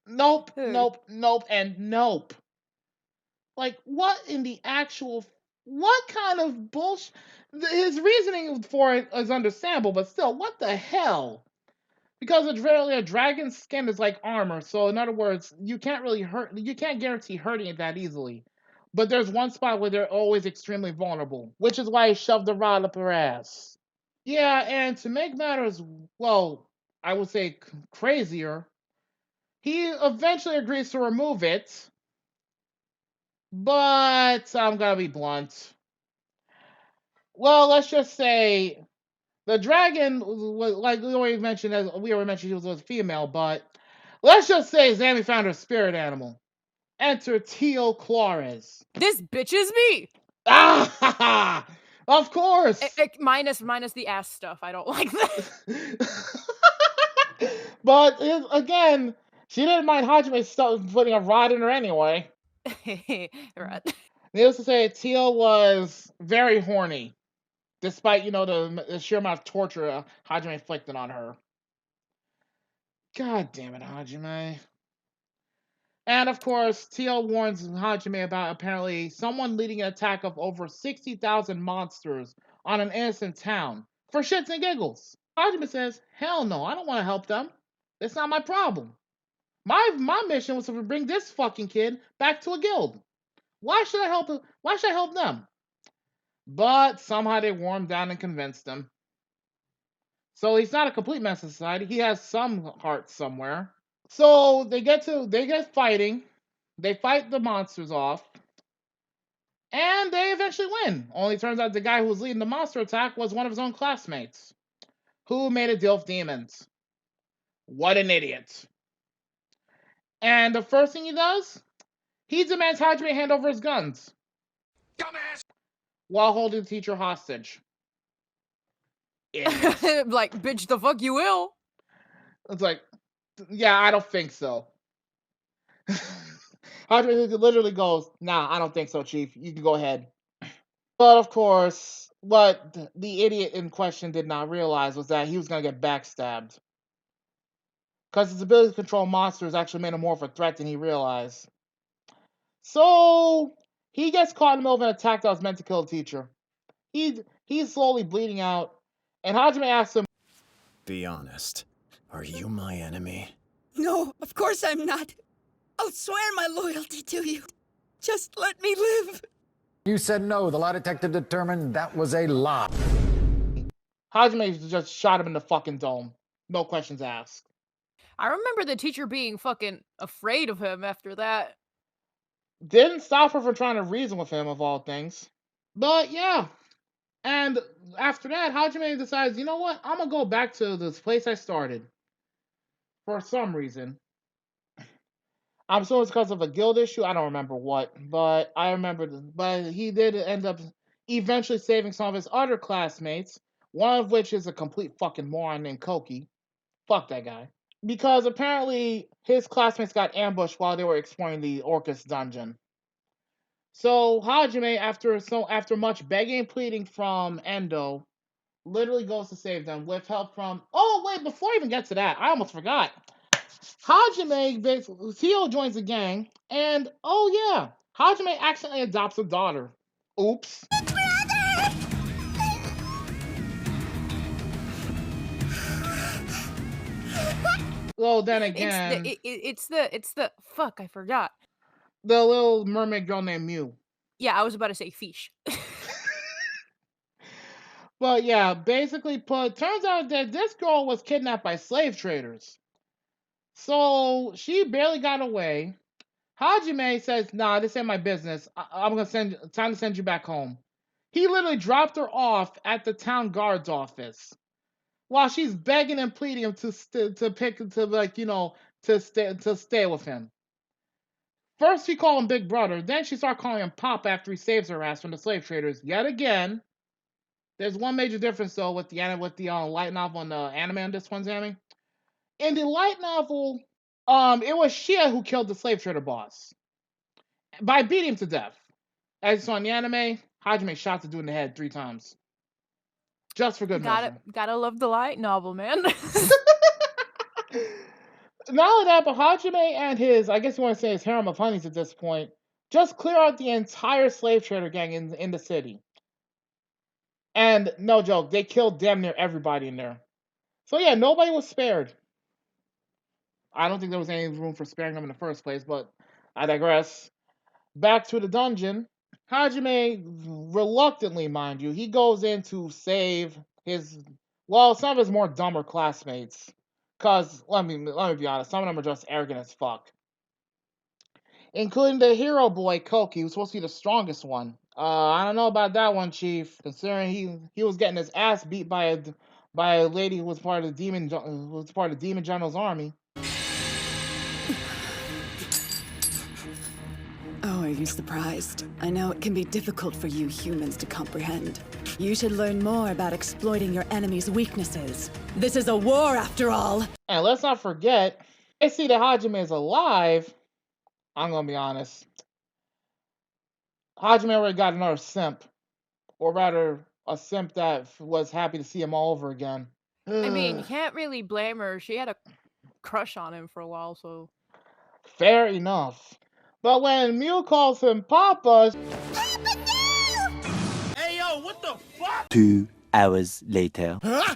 [SPEAKER 1] Nope, nope, and nope. Like, what in the actual... What kind of bullshit... His reasoning for it is understandable, but still, what the hell? Because a dragon's skin is like armor, so in other words, you can't really hurt... You can't guarantee hurting it that easily. But there's one spot where they're always extremely vulnerable, which is why he shoved the rod up her ass. Yeah, and to make matters, well, I would say crazier, he eventually agrees to remove it, but I'm gonna be blunt. Well, let's just say the dragon, like we already mentioned, she was a female, but let's just say Zami found her spirit animal. Enter Teal Clares.
[SPEAKER 6] This bitch is me.
[SPEAKER 1] Ah, of course.
[SPEAKER 6] Minus the ass stuff. I don't like that.
[SPEAKER 1] But again, she didn't mind Hajime putting a rod in her anyway.
[SPEAKER 6] Right.
[SPEAKER 1] Needless to say, Teal was very horny, despite, the sheer amount of torture Hajime inflicted on her. God damn it, Hajime. And of course, Teal warns Hajime about apparently someone leading an attack of over 60,000 monsters on an innocent town for shits and giggles. Hajime says, hell no, I don't want to help them. It's not my problem. My mission was to bring this fucking kid back to a guild. Why should I help them? But somehow they wore him down and convinced him. So he's not a complete mess of society. He has some heart somewhere. So they get fighting. They fight the monsters off. And they eventually win. Only turns out the guy who was leading the monster attack was one of his own classmates, who made a deal with demons. What an idiot. And the first thing he does, he demands Hajime hand over his guns. Dumbass! While holding the teacher hostage.
[SPEAKER 6] Like, bitch, the fuck you will.
[SPEAKER 1] It's like, yeah, I don't think so. Hajime literally goes, nah, I don't think so, Chief. You can go ahead. But of course, what the idiot in question did not realize was that he was going to get backstabbed. Because his ability to control monsters actually made him more of a threat than he realized. So he gets caught in the middle of an attack that was meant to kill the teacher. He's slowly bleeding out, and Hajime asks him,
[SPEAKER 7] be honest. Are you my enemy?
[SPEAKER 14] No, of course I'm not. I'll swear my loyalty to you. Just let me live.
[SPEAKER 15] You said no. The lie detector determined that was a lie.
[SPEAKER 1] Hajime just shot him in the fucking dome. No questions asked.
[SPEAKER 6] I remember the teacher being fucking afraid of him after that.
[SPEAKER 1] Didn't stop her from trying to reason with him, of all things. But yeah. And after that, Hajime decides, you know what? I'm going to go back to this place I started. For some reason. I'm sure it's because of a guild issue. I don't remember what. But I remember. But he did end up eventually saving some of his other classmates. One of which is a complete fucking moron named Koki. Fuck that guy. Because apparently his classmates got ambushed while they were exploring the Orcus dungeon. So Hajime, after much begging and pleading from Endo, literally goes to save them with help from... Oh, wait, before I even get to that, I almost forgot. Hajime, basically, Teal joins the gang, and oh yeah, Hajime accidentally adopts a daughter. Oops. Well, then again,
[SPEAKER 6] it's the fuck, I forgot.
[SPEAKER 1] The little mermaid girl named Mew.
[SPEAKER 6] Yeah, I was about to say fish.
[SPEAKER 1] But yeah, basically turns out that this girl was kidnapped by slave traders. So she barely got away. Hajime says, "Nah, this ain't my business. I'm gonna time to send you back home." He literally dropped her off at the town guard's office while she's begging and pleading him to stay with him. First, she called him Big Brother. Then she started calling him Pop after he saves her ass from the slave traders. Yet again, there's one major difference though with the light novel and the anime on this one, Sammy. In the light novel, it was Shia who killed the slave trader boss by beating him to death. As you saw in the anime, Hajime shot the dude in the head 3 times. Just for good measure.
[SPEAKER 6] Gotta love the light novel, man.
[SPEAKER 1] Not only that, but Hajime and his, I guess you want to say his harem of honeys at this point, just clear out the entire slave trader gang in the city. And no joke, they killed damn near everybody in there. So yeah, nobody was spared. I don't think there was any room for sparing them in the first place, but I digress. Back to the dungeon. Hajime, reluctantly, mind you, he goes in to save some of his more dumber classmates. Cause let me be honest, some of them are just arrogant as fuck. Including the hero boy Koki, who's supposed to be the strongest one. I don't know about that one, Chief. Considering he was getting his ass beat by a lady who was part of the Demon General's army.
[SPEAKER 16] Oh, are you surprised? I know it can be difficult for you humans to comprehend. You should learn more about exploiting your enemy's weaknesses. This is a war, after all!
[SPEAKER 1] And let's not forget, they see that Hajime is alive. I'm gonna be honest. Hajime already got another simp. Or rather, a simp that was happy to see him all over again.
[SPEAKER 6] I mean, you can't really blame her. She had a crush on him for a while, so...
[SPEAKER 1] Fair enough. But when Mew calls him Papa...
[SPEAKER 5] Papa, no! Hey, yo, what the fuck? 2 hours later.
[SPEAKER 9] By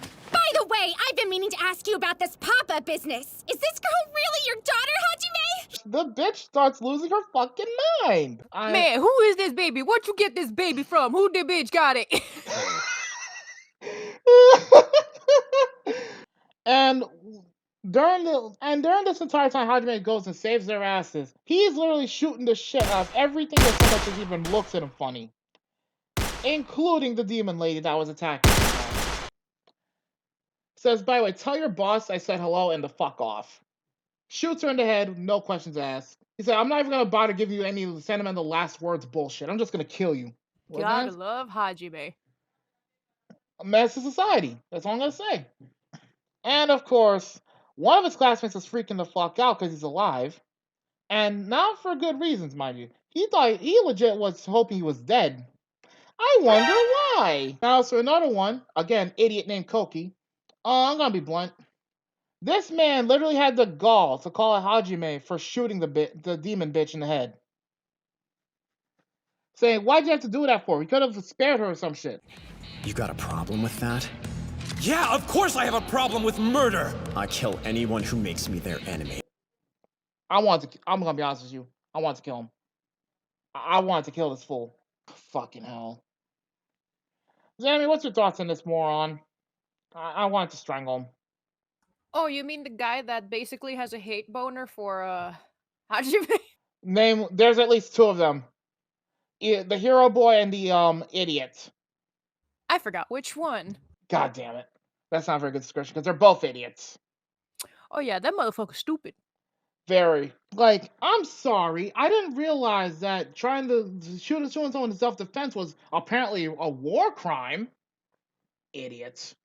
[SPEAKER 9] the way, I've been meaning to ask you about this Papa business. Is this girl really your daughter, Hajime?
[SPEAKER 1] The bitch starts losing her fucking mind.
[SPEAKER 6] Man, who is this baby? Where'd you get this baby from? Who the bitch got it?
[SPEAKER 1] And during this entire time Hajime goes and saves their asses, he's literally shooting the shit out of everything that so much as even looks at him funny. Including the demon lady that was attacking him. Says, by the way, tell your boss I said hello and the fuck off. Shoots her in the head, no questions asked. He said, I'm not even gonna bother giving you any sentimental last words bullshit. I'm just gonna kill you.
[SPEAKER 6] Gotta love Hajime.
[SPEAKER 1] A menace to society. That's all I'm gonna say. And of course, one of his classmates is freaking the fuck out because he's alive. And not for good reasons, mind you. He legit was hoping he was dead. I wonder why. Now, so another one, again, idiot named Koki. I'm gonna be blunt. This man literally had the gall to call out Hajime for shooting the demon bitch in the head. Saying, why'd you have to do that for? We could have spared her or some shit.
[SPEAKER 7] You got a problem with that?
[SPEAKER 5] Yeah, of course I have a problem with murder!
[SPEAKER 7] I kill anyone who makes me their enemy.
[SPEAKER 1] I'm gonna be honest with you. I want to kill him. I want to kill this fool. Fucking hell. Jamie, what's your thoughts on this moron? I want to strangle him.
[SPEAKER 6] Oh, you mean the guy that basically has a hate boner for, Hajime?
[SPEAKER 1] There's at least 2 of them. The hero boy and the, idiot.
[SPEAKER 6] I forgot which one.
[SPEAKER 1] God damn it. That's not a very good description, because they're both idiots.
[SPEAKER 6] Oh yeah, that motherfucker's stupid.
[SPEAKER 1] Very. Like, I'm sorry. I didn't realize that trying to shoot someone in self-defense was apparently a war crime. Idiots.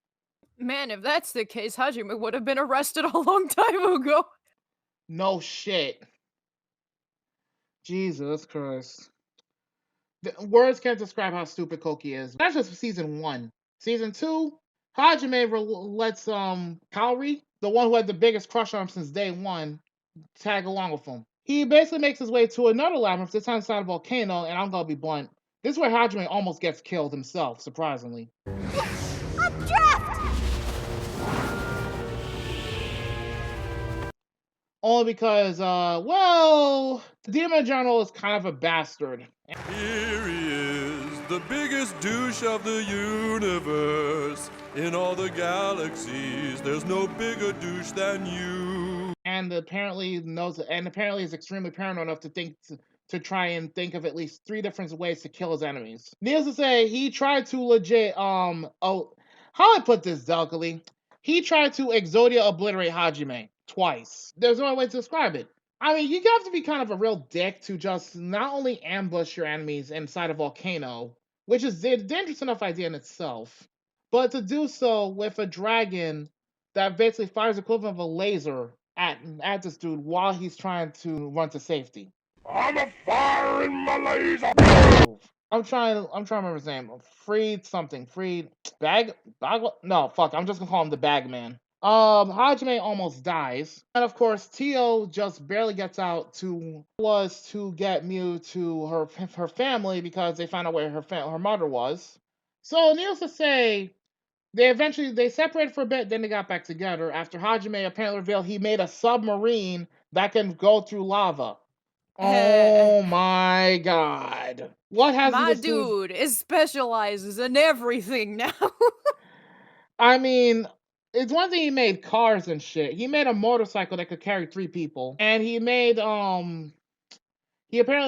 [SPEAKER 6] Man, if that's the case, Hajime would have been arrested a long time ago.
[SPEAKER 1] No shit. Jesus Christ. Words can't describe how stupid Koki is. That's just season 1. Season 2, Hajime lets Kaori, the one who had the biggest crush on him since day 1, tag along with him. He basically makes his way to another labyrinth, this time inside a volcano, and I'm gonna be blunt. This is where Hajime almost gets killed himself, surprisingly. Only because, well, the Demon General is kind of a bastard.
[SPEAKER 17] Here he is, the biggest douche of the universe. In all the galaxies, there's no bigger douche than you.
[SPEAKER 1] and apparently is extremely paranoid enough to to try and think of at least 3 different ways to kill his enemies. Needless to say, he tried to legit how I put this delicately, he tried to Exodia obliterate Hajime twice. There's no way to describe it. I mean, you have to be kind of a real dick to just not only ambush your enemies inside a volcano, which is a dangerous enough idea in itself, but to do so with a dragon that basically fires the equivalent of a laser at this dude while he's trying to run to safety.
[SPEAKER 3] I'm a firing my laser.
[SPEAKER 1] I'm trying to remember his name. Freed something. Freed no, fuck. I'm just gonna call him the Bagman. Hajime almost dies, and of course, Tio just barely gets out to get Miu to her family because they found out where her mother was. So, needless to say, they separated for a bit, then they got back together after Hajime apparently revealed he made a submarine that can go through lava. Oh my god. What has
[SPEAKER 6] my
[SPEAKER 1] he
[SPEAKER 6] dude is specializes in everything now.
[SPEAKER 1] I mean, it's one thing he made cars and shit. He made a motorcycle that could carry 3 people. And he apparently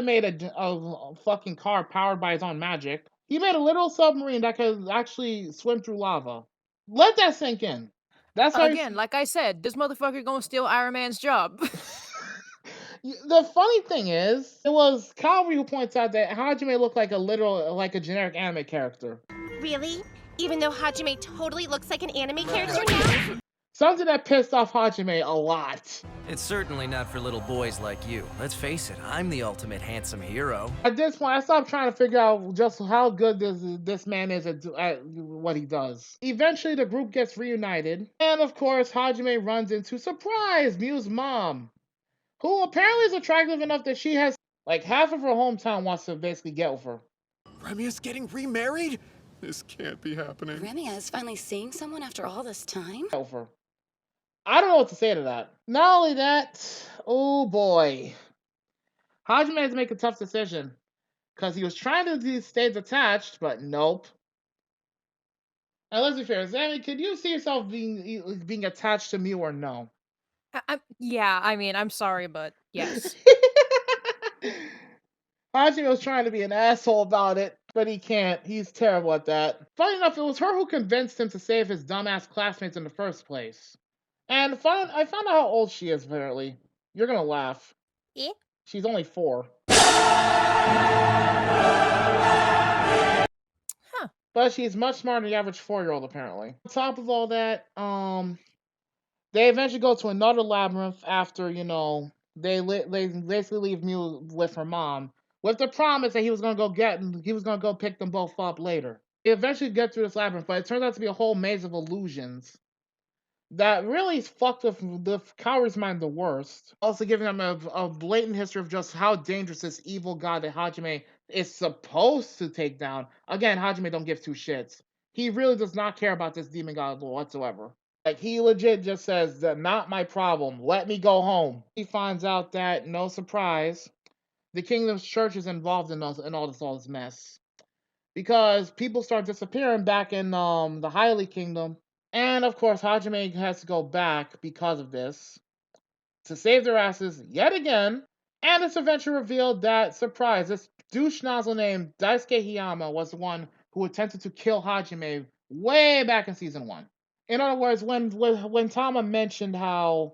[SPEAKER 1] made a fucking car powered by his own magic. He made a little submarine that could actually swim through lava. Let that sink in. That's how
[SPEAKER 6] Again, like I said, this motherfucker gonna steal Iron Man's job.
[SPEAKER 1] The funny thing is, it was Calvary who points out that Hajime looked like a generic anime character.
[SPEAKER 9] Really? Even though Hajime totally looks like an anime character now?
[SPEAKER 1] Something that pissed off Hajime a lot.
[SPEAKER 18] It's certainly not for little boys like you. Let's face it, I'm the ultimate handsome hero.
[SPEAKER 1] At this point, I stopped trying to figure out just how good this man is at what he does. Eventually, the group gets reunited, and of course, Hajime runs into, surprise, Miu's mom, who apparently is attractive enough that she has, like, half of her hometown wants to basically get with her.
[SPEAKER 17] Remia's getting remarried? This can't be happening.
[SPEAKER 19] Remia is finally seeing someone after all this time?
[SPEAKER 1] Over. I don't know what to say to that. Not only that, oh boy. Hajime had to make a tough decision. Because he was trying to stay detached, but nope. And let's be fair, Sammy, could you see yourself being attached to Miu or no?
[SPEAKER 6] Yeah, I mean, I'm sorry, but yes.
[SPEAKER 1] Hajime was trying to be an asshole about it, but he can't. He's terrible at that. Funny enough, it was her who convinced him to save his dumbass classmates in the first place. And I found out how old she is, apparently. You're gonna laugh.
[SPEAKER 9] Yeah?
[SPEAKER 1] She's only 4.
[SPEAKER 6] Huh.
[SPEAKER 1] But she's much smarter than the average 4-year-old, apparently. On top of all that, they eventually go to another labyrinth after, they basically leave Miu with her mom, with the promise that he was gonna go pick them both up later. They eventually get through this labyrinth, but it turns out to be a whole maze of illusions that really fucked with the coward's mind the worst. Also giving them a blatant history of just how dangerous this evil god that Hajime is supposed to take down. Again, Hajime don't give 2 shits. He really does not care about this demon god whatsoever. Like, he legit just says, not my problem, let me go home. He finds out that, no surprise, the kingdom's church is involved in all this mess. Because people start disappearing back in the Hylia Kingdom. And of course, Hajime has to go back because of this to save their asses yet again. And it's eventually revealed that, surprise, this douche nozzle named Daisuke Hiyama was the one who attempted to kill Hajime way back in season 1. In other words, when Tama mentioned how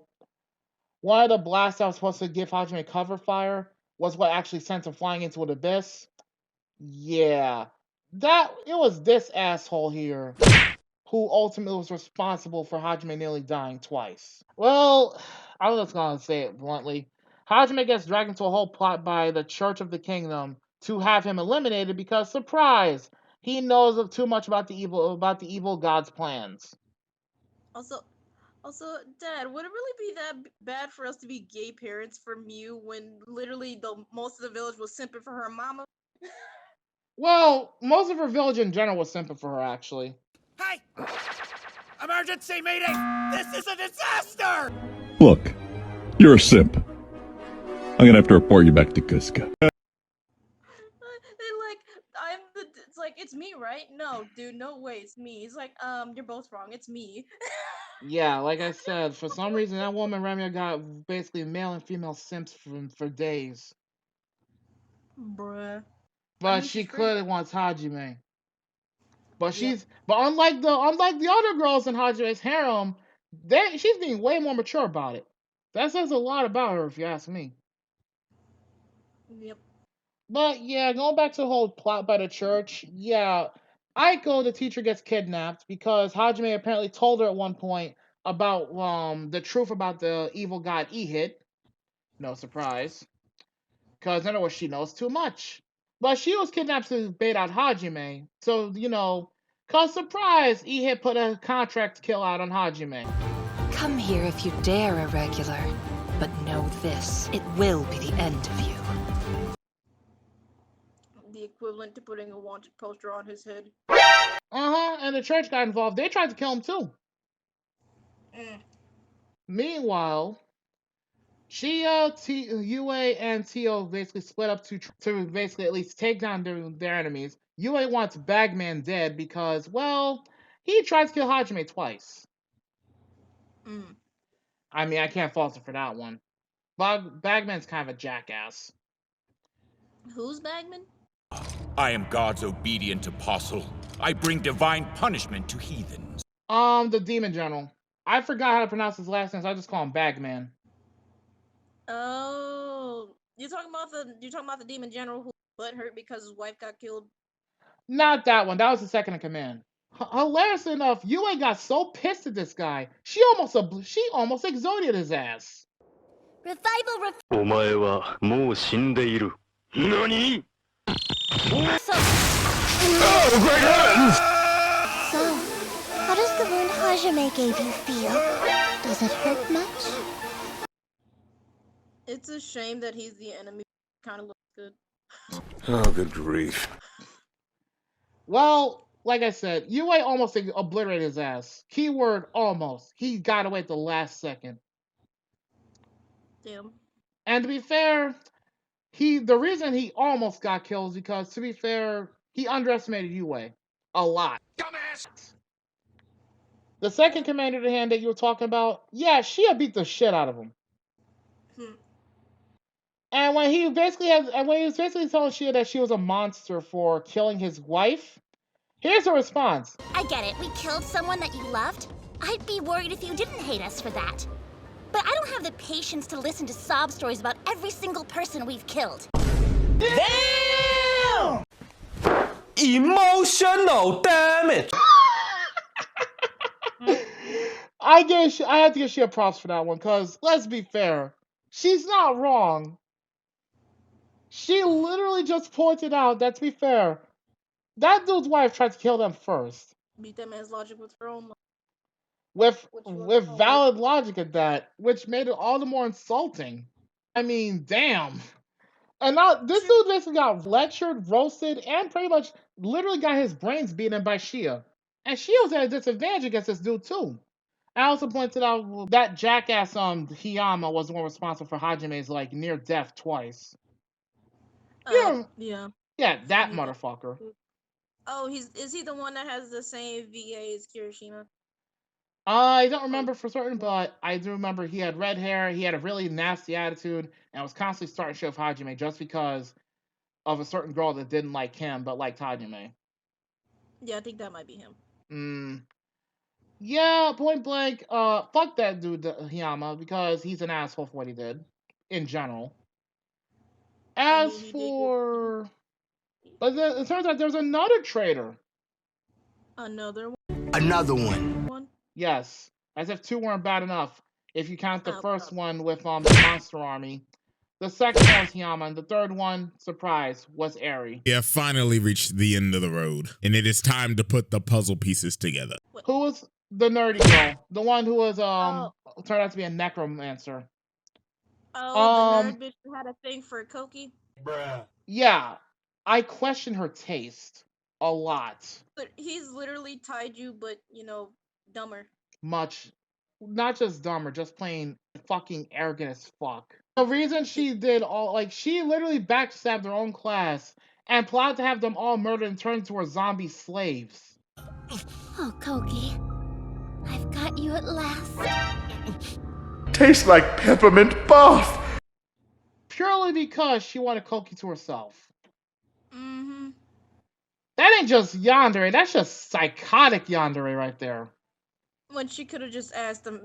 [SPEAKER 1] one of the blasts that was supposed to give Hajime cover fire was what actually sent him flying into an abyss, yeah, it was this asshole here who ultimately was responsible for Hajime nearly dying twice. Well, I'm just gonna say it bluntly. Hajime gets dragged into a whole plot by the Church of the Kingdom to have him eliminated because, surprise, he knows too much about the evil god's plans.
[SPEAKER 2] Also, Dad, would it really be that bad for us to be gay parents for Miu when literally most of the village was simping for her mama?
[SPEAKER 1] Well, most of her village in general was simping for her, actually.
[SPEAKER 18] Hey! Emergency meeting! This is a disaster!
[SPEAKER 10] Look, you're a simp. I'm gonna have to report you back to Cusco.
[SPEAKER 2] It's like, it's me, right? No, dude, no way, it's me. It's like, you're both wrong, it's me.
[SPEAKER 1] Yeah, like I said, for some reason that woman Remia got basically male and female simps for days.
[SPEAKER 2] Bruh.
[SPEAKER 1] But she clearly wants Hajime. But unlike the other girls in Hajime's harem, she's being way more mature about it. That says a lot about her, if you ask me.
[SPEAKER 2] Yep.
[SPEAKER 1] But yeah, going back to the whole plot by the church, yeah, Aiko, the teacher, gets kidnapped because Hajime apparently told her at one point about the truth about the evil god Ihit. No surprise, because in other words, she knows too much. But she was kidnapped to bait out Hajime, so cause surprise, Ihit put a contract to kill out on Hajime.
[SPEAKER 20] Come here if you dare, irregular. But know this, it will be the end of you.
[SPEAKER 2] The equivalent to putting a wanted poster on his head.
[SPEAKER 1] And the church got involved. They tried to kill him too. Meanwhile, Shia, Yue, and Tio basically split up to basically at least take down their enemies. Yue wants Bagman dead because, well, he tried to kill Hajime twice. I mean, I can't fault him for that one. Bagman's kind of a jackass.
[SPEAKER 2] Who's Bagman?
[SPEAKER 3] I am God's obedient apostle. I bring divine punishment to heathens.
[SPEAKER 1] The demon general. I forgot how to pronounce his last name, so I just call him Bagman.
[SPEAKER 2] Oh, you're talking about the demon general who butt hurt because his wife got killed.
[SPEAKER 1] Not that one. That was the second in command. Hilarious enough, Yue got so pissed at this guy, she almost exoded his ass.
[SPEAKER 9] Revival.
[SPEAKER 21] お前はもう死んでいる。何?
[SPEAKER 3] Oh, great heavens!
[SPEAKER 9] So, how does the wound Hajime gave you feel? Does it hurt much?
[SPEAKER 2] It's a shame that he's the enemy. Kind of looks good.
[SPEAKER 3] Oh, good grief.
[SPEAKER 1] Well, like I said, Yue almost obliterated his ass. Keyword almost. He got away at the last second.
[SPEAKER 2] Damn.
[SPEAKER 1] And to be fair, the reason he almost got killed is because, to be fair, he underestimated Yue a lot.
[SPEAKER 3] Dumbass!
[SPEAKER 1] The second commander to hand that you were talking about, yeah, Shia beat the shit out of him. And when he was basically telling Shia that she was a monster for killing his wife, here's her response.
[SPEAKER 9] I get it. We killed someone that you loved. I'd be worried if you didn't hate us for that. But I don't have the patience to listen to sob stories about every single person we've killed.
[SPEAKER 5] Damn! Emotional damage!
[SPEAKER 1] I had to give Shia props for that one, because, let's be fair, she's not wrong. She literally just pointed out that, to be fair, that dude's wife tried to kill them first.
[SPEAKER 2] Beat that man's logic with her own.
[SPEAKER 1] With valid logic at that, which made it all the more insulting. I mean, damn. And now this dude basically got lectured, roasted, and pretty much literally got his brains beaten by Shia. And Shia was at a disadvantage against this dude too. I also pointed out that jackass Hiyama was the one responsible for Hajime's near death twice.
[SPEAKER 2] Yeah,
[SPEAKER 1] that motherfucker.
[SPEAKER 2] Oh, is he the one that has the same VA as Kirishima?
[SPEAKER 1] I don't remember for certain, but I do remember he had red hair, he had a really nasty attitude, and was constantly starting shit with Hajime just because of a certain girl that didn't like him but liked Hajime.
[SPEAKER 2] Yeah, I think that might be him.
[SPEAKER 1] Yeah, point blank, fuck that dude, Hiyama, because he's an asshole for what he did, in general. As for... But it turns out there's another traitor.
[SPEAKER 2] Another
[SPEAKER 1] one. Yes, as if two weren't bad enough. If you count the first one with the monster army, the second one was Hiyama, and the third one, surprise, was Eri.
[SPEAKER 22] We have finally reached the end of the road, and it is time to put the puzzle pieces together.
[SPEAKER 1] Who was the nerdy girl? The one who was turned out to be a necromancer.
[SPEAKER 2] Oh, the nerd bitch who had a thing for Koki.
[SPEAKER 1] Bruh. Yeah, I question her taste a lot.
[SPEAKER 2] But he's literally Taiju, but dumber.
[SPEAKER 1] Much, not just dumber, just plain fucking arrogant as fuck. The reason she did she literally backstabbed her own class and plotted to have them all murdered and turned into her zombie slaves.
[SPEAKER 9] Oh, Koki. I've got you at last.
[SPEAKER 4] Tastes like peppermint barf.
[SPEAKER 1] Purely because she wanted Koki to herself.
[SPEAKER 2] Mm-hmm.
[SPEAKER 1] That ain't just yandere, that's just psychotic yandere right there.
[SPEAKER 2] When she could have just asked them,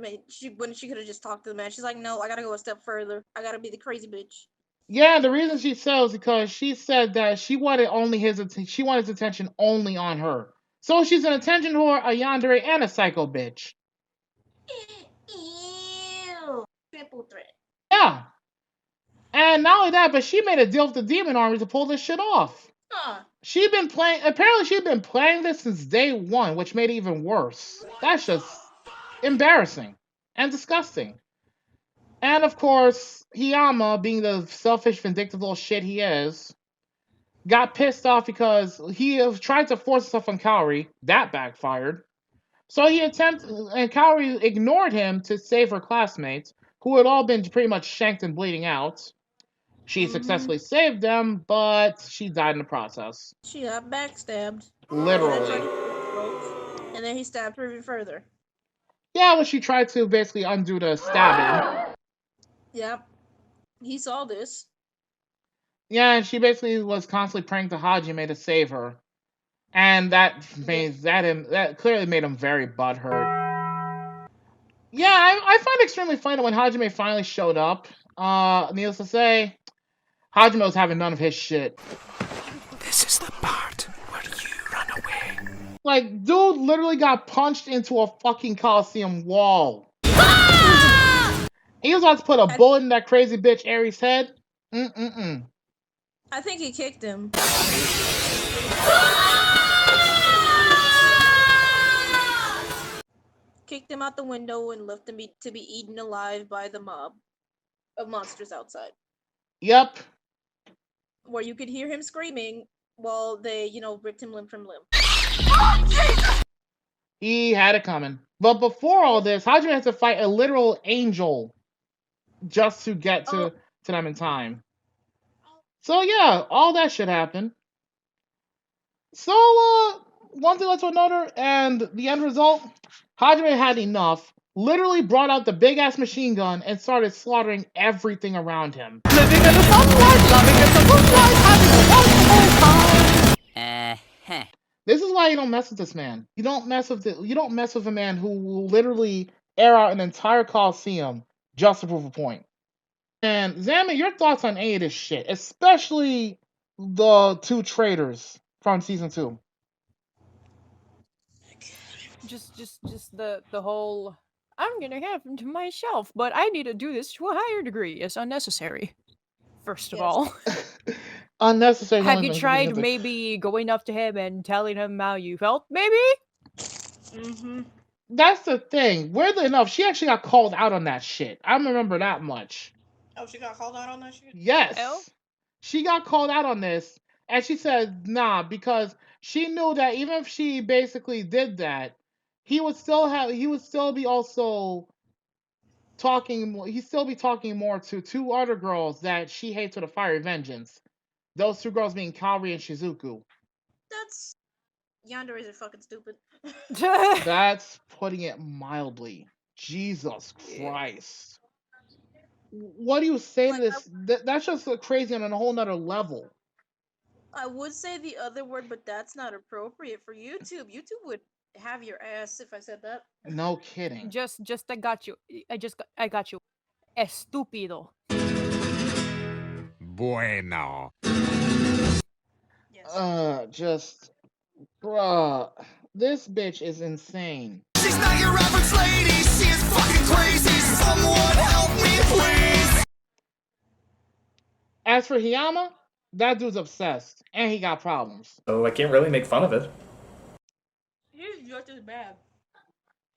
[SPEAKER 2] when she could have just talked to the man, she's like, no, I gotta go a step further. I gotta be the crazy bitch.
[SPEAKER 1] Yeah, the reason she said was because she said that she wanted she wanted his attention only on her. So she's an attention whore, a yandere, and a psycho bitch.
[SPEAKER 2] Ew. Triple threat.
[SPEAKER 1] Yeah. And not only that, but she made a deal with the demon army to pull this shit off.
[SPEAKER 2] Huh.
[SPEAKER 1] Apparently she'd been playing this since day one, which made it even worse. That's just embarrassing and disgusting. And of course, Hiyama, being the selfish, vindictive little shit he is, got pissed off because he tried to force himself on Kaori. That backfired. So and Kaori ignored him to save her classmates, who had all been pretty much shanked and bleeding out. She successfully saved them, but she died in the process.
[SPEAKER 2] She got backstabbed.
[SPEAKER 1] Literally.
[SPEAKER 2] And then he stabbed her even further.
[SPEAKER 1] Yeah, when she tried to basically undo the stabbing.
[SPEAKER 2] Yep. He saw this.
[SPEAKER 1] Yeah, and she basically was constantly praying to Hajime to save her. And that clearly made him very butthurt. Yeah, I find it extremely funny when Hajime finally showed up. Needless to say, Hajime was having none of his shit.
[SPEAKER 8] This is the part where you run away.
[SPEAKER 1] Like, dude literally got punched into a fucking Coliseum wall. He was about to put a bullet in that crazy bitch Aries' head. I
[SPEAKER 2] think he kicked him. Kicked him out the window and left him to be eaten alive by the mob of monsters outside.
[SPEAKER 1] Yep.
[SPEAKER 2] Where you could hear him screaming while they, ripped him limb from limb.
[SPEAKER 1] He had it coming. But before all this, Hajime had to fight a literal angel just to get to them in time. So yeah, all that shit happened. So one thing led to another, and the end result, Hajime had enough, literally brought out the big ass machine gun and started slaughtering everything around him.
[SPEAKER 6] Living in the sunlight, loving in the moonlight, having a wonderful time.
[SPEAKER 1] This is why you don't mess with this man. You don't mess with a man who will literally air out an entire Coliseum just to prove a point. And Zama, your thoughts on any of this shit, especially the two traitors from season 2.
[SPEAKER 6] Just the whole I'm gonna have him to myself, but I need to do this to a higher degree. It's unnecessary. First of all.
[SPEAKER 1] Unnecessary.
[SPEAKER 6] Have you tried maybe going up to him and telling him how you felt, maybe?
[SPEAKER 1] That's the thing. Weirdly enough, she actually got called out on that shit. I remember that much.
[SPEAKER 2] Oh, she got called out on that shit?
[SPEAKER 1] Yes. She got called out on this, and she said nah, because she knew that even if she basically did that, he would still be talking more to two other girls that she hates with a fiery vengeance. Those two girls being Kaori and Shizuku.
[SPEAKER 2] That's Yandere's are fucking stupid.
[SPEAKER 1] That's putting it mildly. Jesus Christ. What do you say to this? That's just crazy on a whole nother level.
[SPEAKER 2] I would say the other word, but that's not appropriate for YouTube. YouTube would have your ass if I said that.
[SPEAKER 1] No kidding.
[SPEAKER 6] Just I got you. I got you. Estúpido.
[SPEAKER 3] Bueno.
[SPEAKER 1] Bruh, this bitch is insane.
[SPEAKER 5] She's not your average lady, she is fucking crazy. Someone help me, please.
[SPEAKER 1] As for Hiyama, that dude's obsessed, and he got problems.
[SPEAKER 13] So I can't really make fun of it.
[SPEAKER 2] He's just as bad.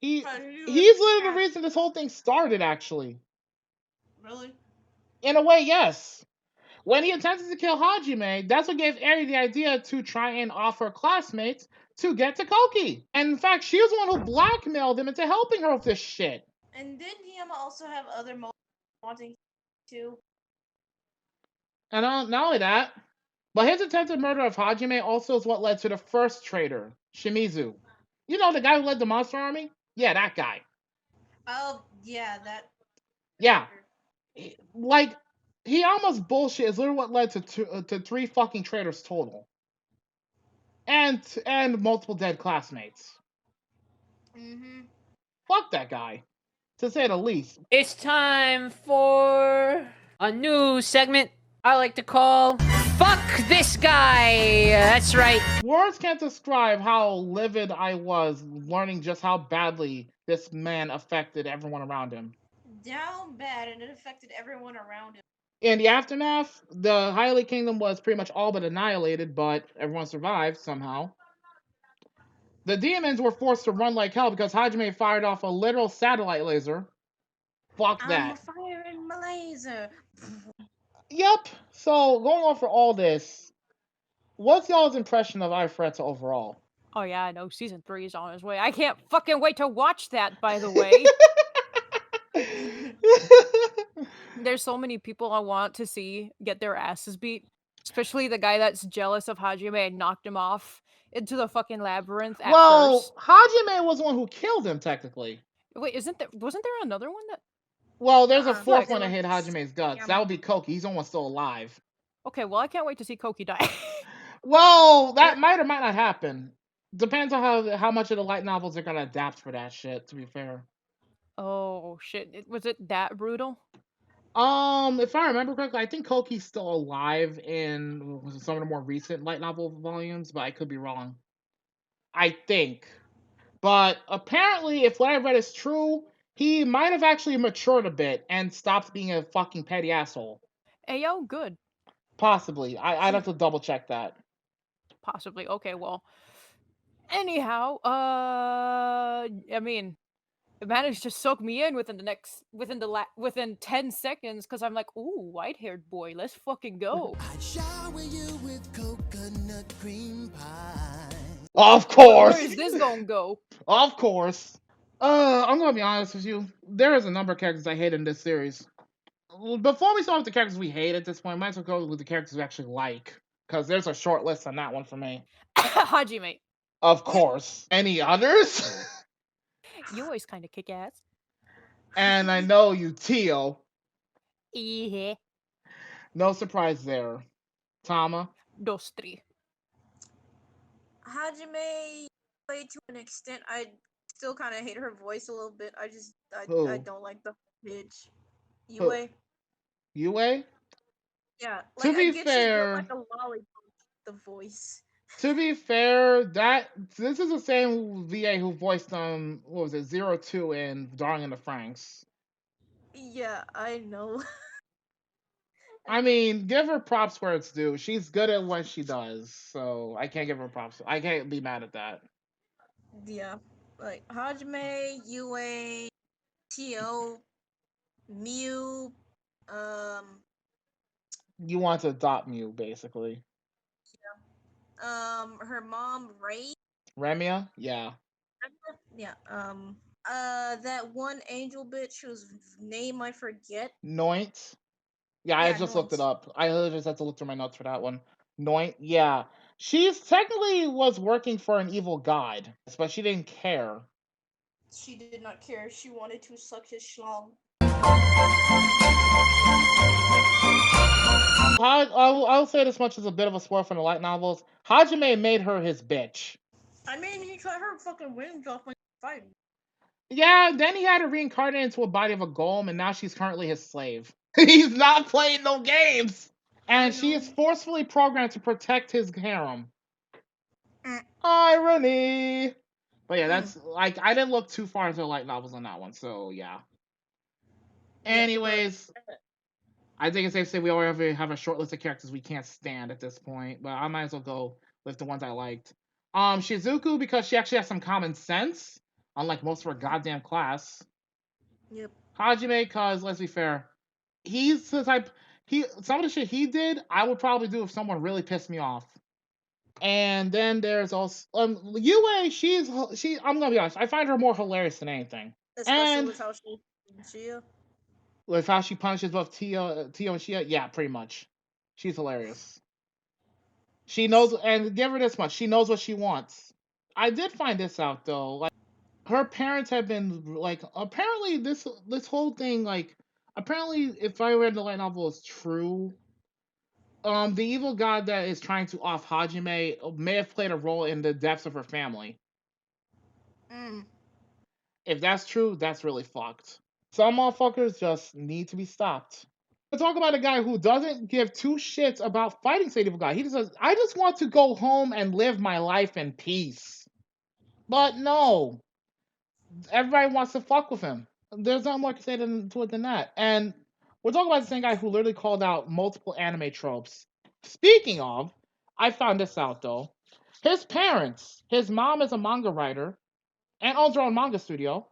[SPEAKER 1] He's literally the reason this whole thing started, actually.
[SPEAKER 2] Really?
[SPEAKER 1] In a way, yes. When he attempted to kill Hajime, that's what gave Eri the idea to try and offer classmates to get to Koki. And in fact, she was the one who blackmailed him into helping her with this shit.
[SPEAKER 2] And didn't Hiyama also have other motives wanting to?
[SPEAKER 1] And not only that, but his attempted murder of Hajime also is what led to the first traitor, Shimizu. You know, the guy who led the monster army? Yeah, that guy.
[SPEAKER 2] Oh, yeah, that.
[SPEAKER 1] Yeah. Like, he almost bullshit is literally what led to 3 fucking traitors total. And multiple dead classmates.
[SPEAKER 2] Mm-hmm.
[SPEAKER 1] Fuck that guy, to say the least.
[SPEAKER 11] It's time for a new segment I like to call Fuck This Guy. That's right.
[SPEAKER 1] Words can't describe how livid I was learning just how badly this man affected everyone around him.
[SPEAKER 2] Down bad, and it affected everyone around him.
[SPEAKER 1] In the aftermath, the Hylian Kingdom was pretty much all but annihilated, but everyone survived somehow. The demons were forced to run like hell because Hajime fired off a literal satellite laser. Fuck that.
[SPEAKER 2] I'm firing my laser.
[SPEAKER 1] Yep. So, going on for all this, what's y'all's impression of Arifureta overall?
[SPEAKER 6] Oh yeah, I know season 3 is on its way. I can't fucking wait to watch that, by the way. There's so many people I want to see get their asses beat. Especially the guy that's jealous of Hajime and knocked him off into the fucking labyrinth at first.
[SPEAKER 1] Hajime was the one who killed him, technically.
[SPEAKER 6] Wait, wasn't there another one that...
[SPEAKER 1] Well, there's a 4th one that hit Hajime's guts. That would be Koki. He's almost still alive.
[SPEAKER 6] Okay, well, I can't wait to see Koki die.
[SPEAKER 1] Well, that might or might not happen. Depends on how much of the light novels they're gonna adapt for that shit, to be fair.
[SPEAKER 6] Oh, shit. Was it that brutal?
[SPEAKER 1] If I remember correctly, I think Koki's still alive in some of the more recent light novel volumes, but I could be wrong. I think. But apparently, if what I read is true, he might have actually matured a bit and stopped being a fucking petty asshole.
[SPEAKER 6] Ayo, good.
[SPEAKER 1] Possibly. I'd have to double check that.
[SPEAKER 6] Possibly. Okay, well. Anyhow, I mean, it managed to soak me in within 10 seconds because I'm like, ooh, white-haired boy, let's fucking go.
[SPEAKER 5] Shower you with coconut cream pie.
[SPEAKER 1] Of course.
[SPEAKER 6] Where is this gonna go?
[SPEAKER 1] Of course. I'm gonna be honest with you. There is a number of characters I hate in this series. Before we start with the characters we hate at this point, might as well go with the characters we actually like. Because there's a short list on that one for me.
[SPEAKER 6] Hajime.
[SPEAKER 1] Of course. Any others?
[SPEAKER 6] You always kind of kick ass.
[SPEAKER 1] And I know you, Tio.
[SPEAKER 6] Yeah.
[SPEAKER 1] No surprise there. Tama?
[SPEAKER 6] Dostri.
[SPEAKER 2] Hajime, to an extent, I still kind of hate her voice a little bit. I don't like the pitch. Yue.
[SPEAKER 1] Yue?
[SPEAKER 2] Yeah.
[SPEAKER 1] To
[SPEAKER 2] Like,
[SPEAKER 1] be
[SPEAKER 2] I get
[SPEAKER 1] fair,
[SPEAKER 2] she's like a lollipop, the voice.
[SPEAKER 1] To be fair, this is the same VA who voiced what was it, 02 in Darling in the Franxx.
[SPEAKER 2] Yeah, I know.
[SPEAKER 1] I mean, give her props where it's due. She's good at what she does, so I can't give her props. I can't be mad at that.
[SPEAKER 2] Yeah, like Hajime, Yue, Tio, Mew,
[SPEAKER 1] You want to adopt Mew, basically.
[SPEAKER 2] Yeah. Her mom, Ray.
[SPEAKER 1] Remia? Yeah.
[SPEAKER 2] Yeah. That one angel bitch whose name I forget.
[SPEAKER 1] Noint? Yeah, I just looked it up. I just had to look through my notes for that one. Noint? Yeah. She's technically was working for an evil god, but she didn't care.
[SPEAKER 2] She did not care. She wanted to suck his schlong.
[SPEAKER 1] I'll say this much as a bit of a spoiler from the light novels. Hajime made her his bitch.
[SPEAKER 2] I mean, he cut her fucking wings off when he fighting.
[SPEAKER 1] Yeah, then he had her reincarnate into a body of a golem, and now she's currently his slave. He's not playing no games! And she is forcefully programmed to protect his harem. Irony! But yeah, that's, like, I didn't look too far into the light novels on that one, so yeah. Anyways, I think it's safe to say we already have a short list of characters we can't stand at this point, but I might as well go with the ones I liked. Shizuku, because she actually has some common sense, unlike most of her goddamn class.
[SPEAKER 2] Yep.
[SPEAKER 1] Hajime, because let's be fair, he's the type. Some of the shit he did, I would probably do if someone really pissed me off. And then there's also Yue. I'm gonna be honest. I find her more hilarious than anything.
[SPEAKER 2] Especially with how she Shia.
[SPEAKER 1] With how she punishes both Tio and Shia. Yeah, pretty much. She's hilarious. She knows, and give her this much. She knows what she wants. I did find this out though. Like, her parents have been like apparently this whole thing like apparently if I read the light novel is true, the evil god that is trying to off Hajime may have played a role in the deaths of her family. If that's true, that's really fucked. Some motherfuckers just need to be stopped. We're talking about a guy who doesn't give two shits about fighting Saint Evil God. He just says, I just want to go home and live my life in peace. But no. Everybody wants to fuck with him. There's not more to say to it than that. And we're talking about the same guy who literally called out multiple anime tropes. Speaking of, I found this out though. His parents, his mom is a manga writer and owns her own manga studio.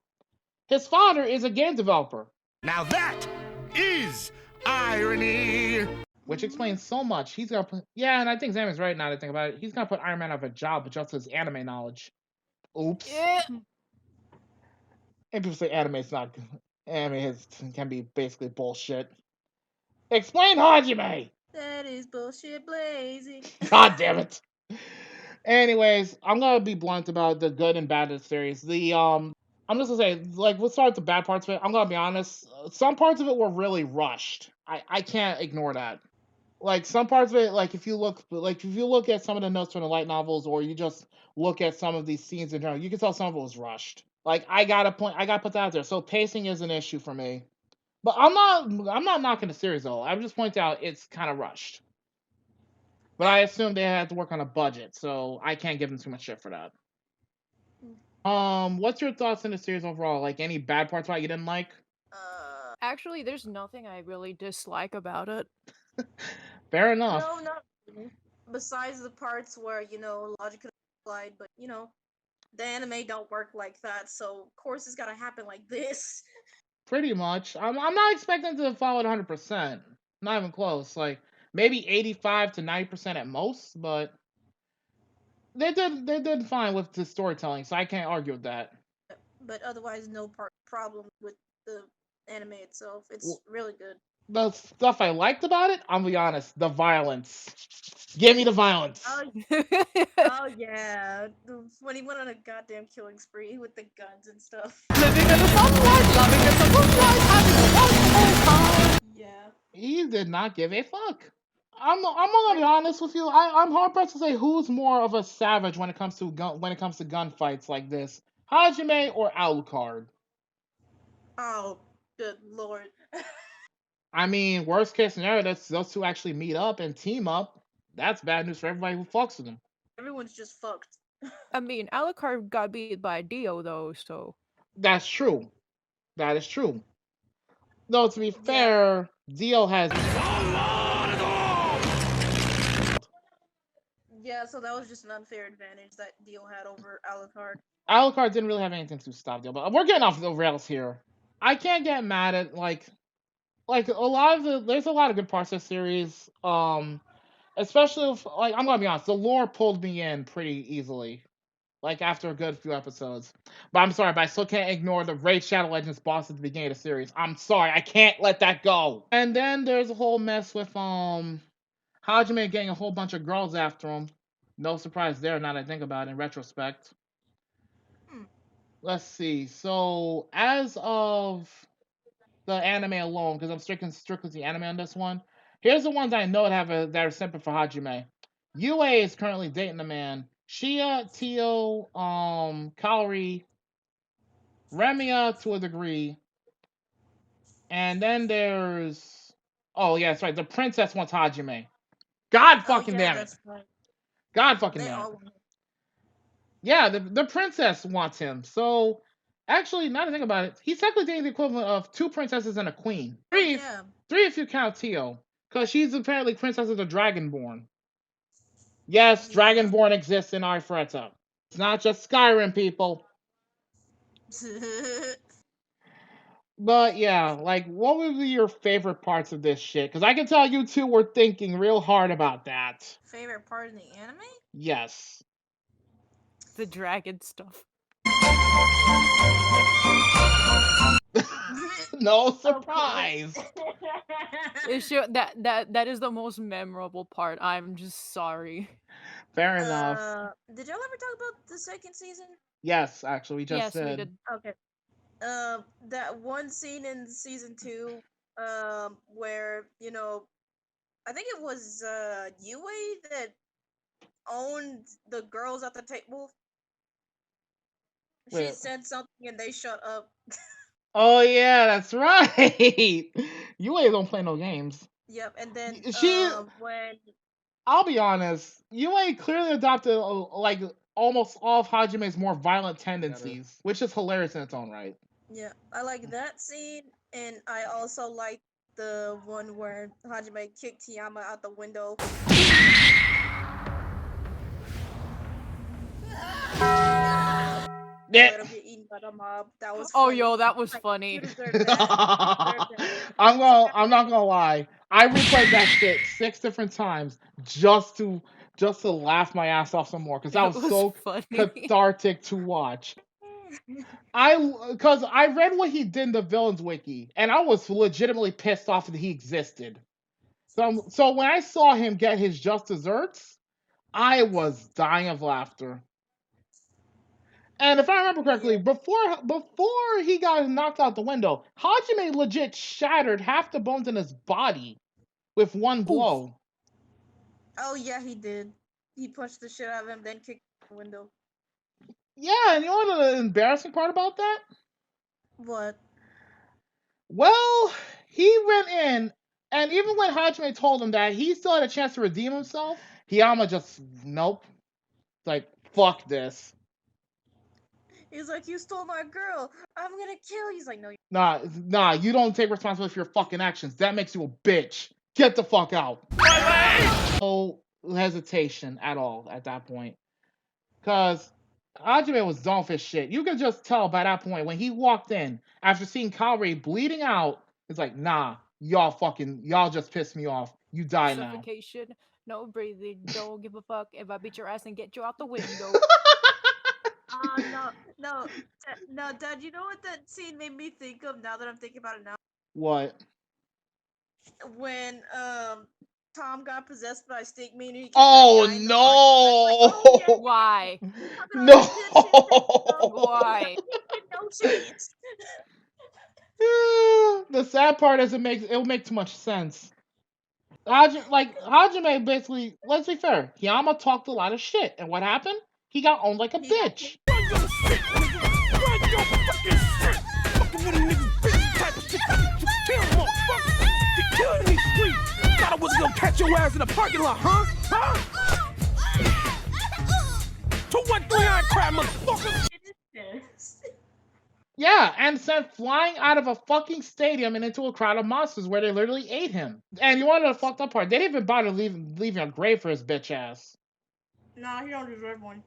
[SPEAKER 1] His father is a game developer.
[SPEAKER 4] Now that is irony.
[SPEAKER 1] Which explains so much. He's gonna put, yeah, and I think Zammy's right now that I think about it. He's gonna put Iron Man out of a job with just his anime knowledge. Oops.
[SPEAKER 6] Yeah.
[SPEAKER 1] And people say anime's not good. Anime can be basically bullshit. Explain Hajime!
[SPEAKER 2] That is bullshit blazing.
[SPEAKER 1] God damn it. Anyways, I'm gonna be blunt about the good and bad of the series. I'm just gonna say, like, we'll start with the bad parts of it. I'm gonna be honest. Some parts of it were really rushed. I can't ignore that. Like some parts of it, like if you look at some of the notes from the light novels, or you just look at some of these scenes in general, you can tell some of it was rushed. Like I gotta put that out there. So pacing is an issue for me. But I'm not knocking the series though. I'm just pointing out it's kind of rushed. But I assume they had to work on a budget, so I can't give them too much shit for that. What's your thoughts on the series overall? Like any bad parts about it you didn't like?
[SPEAKER 6] Actually, there's nothing I really dislike about it.
[SPEAKER 1] Fair enough.
[SPEAKER 2] No, not really. Besides the parts where, logic is applied, but, the anime don't work like that, so of course it's gotta happen like this.
[SPEAKER 1] Pretty much. I'm not expecting to follow it 100%. Not even close. Like, maybe 85 to 90% at most, but they did fine with the storytelling, so I can't argue with that.
[SPEAKER 2] But otherwise, no problem with the anime itself. It's really good.
[SPEAKER 1] The stuff I liked about it, I'll be honest, the violence. Give me the violence.
[SPEAKER 2] Oh yeah, when he went on a goddamn killing spree with the guns and stuff.
[SPEAKER 6] Living in the sunlight, loving in the moonlight, having a wonderful time.
[SPEAKER 2] Yeah.
[SPEAKER 1] He did not give a fuck. I'm gonna be honest with you. I'm hard pressed to say who's more of a savage when it comes to gunfights like this, Hajime or Alucard.
[SPEAKER 2] Oh, good lord.
[SPEAKER 1] I mean, worst case scenario, those two actually meet up and team up. That's bad news for everybody who fucks with them.
[SPEAKER 2] Everyone's just fucked.
[SPEAKER 6] I mean, Alucard got beat by Dio though, so.
[SPEAKER 1] That's true. That is true. Though to be fair, Dio has.
[SPEAKER 2] Yeah, so that was just an unfair advantage that Dio had over Alucard.
[SPEAKER 1] Alucard didn't really have anything to stop Dio, but we're getting off the rails here. I can't get mad at like there's a lot of good parts of the series. Especially if, like, I'm gonna be honest, the lore pulled me in pretty easily. Like after a good few episodes. But I'm sorry, but I still can't ignore the Raid Shadow Legends boss at the beginning of the series. I'm sorry, I can't let that go. And then there's a whole mess with Hajime getting a whole bunch of girls after him. No surprise there, now that I think about it in retrospect. Let's see. So as of the anime alone, because I'm strictly the anime on this one, here's the ones I know that are simping for Hajime. UA is currently dating the man. Shia, Tio, Kaori, Remia to a degree. And then there's... Oh, yeah, that's right. The princess wants Hajime. God fucking damn it.
[SPEAKER 2] Right.
[SPEAKER 1] God fucking damn it. Yeah, the princess wants him. So, actually, now to think about it, he's technically dating the equivalent of 2 princesses and a queen. Three if you count Tio. Because she's apparently princess of the Dragonborn. Yes, Dragonborn exists in Arifureta. It's not just Skyrim, people. But yeah, like, what would be your favorite parts of this shit? Because I can tell you two were thinking real hard about that.
[SPEAKER 2] Favorite part in the anime?
[SPEAKER 1] Yes.
[SPEAKER 6] The dragon stuff.
[SPEAKER 1] No surprise.
[SPEAKER 6] That is the most memorable part. I'm just sorry.
[SPEAKER 1] Fair enough.
[SPEAKER 2] Did y'all ever talk about the second season?
[SPEAKER 1] Yes, actually, we just
[SPEAKER 6] Yes, we
[SPEAKER 1] said.
[SPEAKER 6] did.
[SPEAKER 2] Okay. That one scene in season 2, where I think it was Yue that owned the girls at the table. She
[SPEAKER 1] Wait.
[SPEAKER 2] said something and they shut up.
[SPEAKER 1] Oh yeah, that's right. You ain't don't play no games.
[SPEAKER 2] Yep, and then
[SPEAKER 1] She,
[SPEAKER 2] when
[SPEAKER 1] I'll be honest, Yue clearly adopted like almost all of Hajime's more violent tendencies, which is hilarious in its own right.
[SPEAKER 2] yeah, I like that scene, and I also like the one where Hajime kicked Tiyama out the window.
[SPEAKER 1] Yeah.
[SPEAKER 2] Let him get eaten by the mob. That was
[SPEAKER 6] Oh,
[SPEAKER 2] funny.
[SPEAKER 6] yo, that was
[SPEAKER 2] Like,
[SPEAKER 6] funny.
[SPEAKER 2] you deserve that. You deserve that.
[SPEAKER 1] I'm not gonna lie. I replayed that shit 6 different times just to laugh my ass off some more because that was so
[SPEAKER 6] funny.
[SPEAKER 1] cathartic to watch. Because I read what he did in the villains wiki, and I was legitimately pissed off that he existed. So when I saw him get his just desserts, I was dying of laughter. And if I remember correctly, before he got knocked out the window, Hajime legit shattered half the bones in his body with one blow.
[SPEAKER 2] Oh yeah, he did. He punched the shit out of him, then kicked the window.
[SPEAKER 1] Yeah, and you know what the embarrassing part about that?
[SPEAKER 2] What?
[SPEAKER 1] Well, he went in, and even when Hajime told him that he still had a chance to redeem himself, Hiyama just, nope. Like, fuck this.
[SPEAKER 2] He's like, you stole my girl. I'm gonna kill you. He's like, no.
[SPEAKER 1] Nah, you don't take responsibility for your fucking actions. That makes you a bitch. Get the fuck out. No hesitation at all at that point. Because Hajime was done for shit. You could just tell by that point when he walked in after seeing Kaori bleeding out, it's like, nah, y'all just pissed me off. You die now.
[SPEAKER 6] Suffocation, no breathing, don't give a fuck if I beat your ass and get you out the window.
[SPEAKER 2] No, Dad, you know what that scene made me think of now that I'm thinking about it now?
[SPEAKER 1] What?
[SPEAKER 2] When Tom got possessed by Stick Mean and he
[SPEAKER 1] Oh no!
[SPEAKER 6] Why?
[SPEAKER 1] No!
[SPEAKER 6] Why?
[SPEAKER 2] No shit.
[SPEAKER 1] The sad part is it'll make too much sense. Hajime basically, let's be fair, Hiyama talked a lot of shit, and what happened? He got owned like a bitch.
[SPEAKER 5] Thought I was gonna catch your ass in the parking lot, huh? Huh? 213 iron crab, motherfucker!
[SPEAKER 1] Yeah, and sent flying out of a fucking stadium and into a crowd of monsters where they literally ate him. And you want to know the fucked up part? They didn't even bother leaving a grave for his bitch ass.
[SPEAKER 2] Nah, he don't deserve one.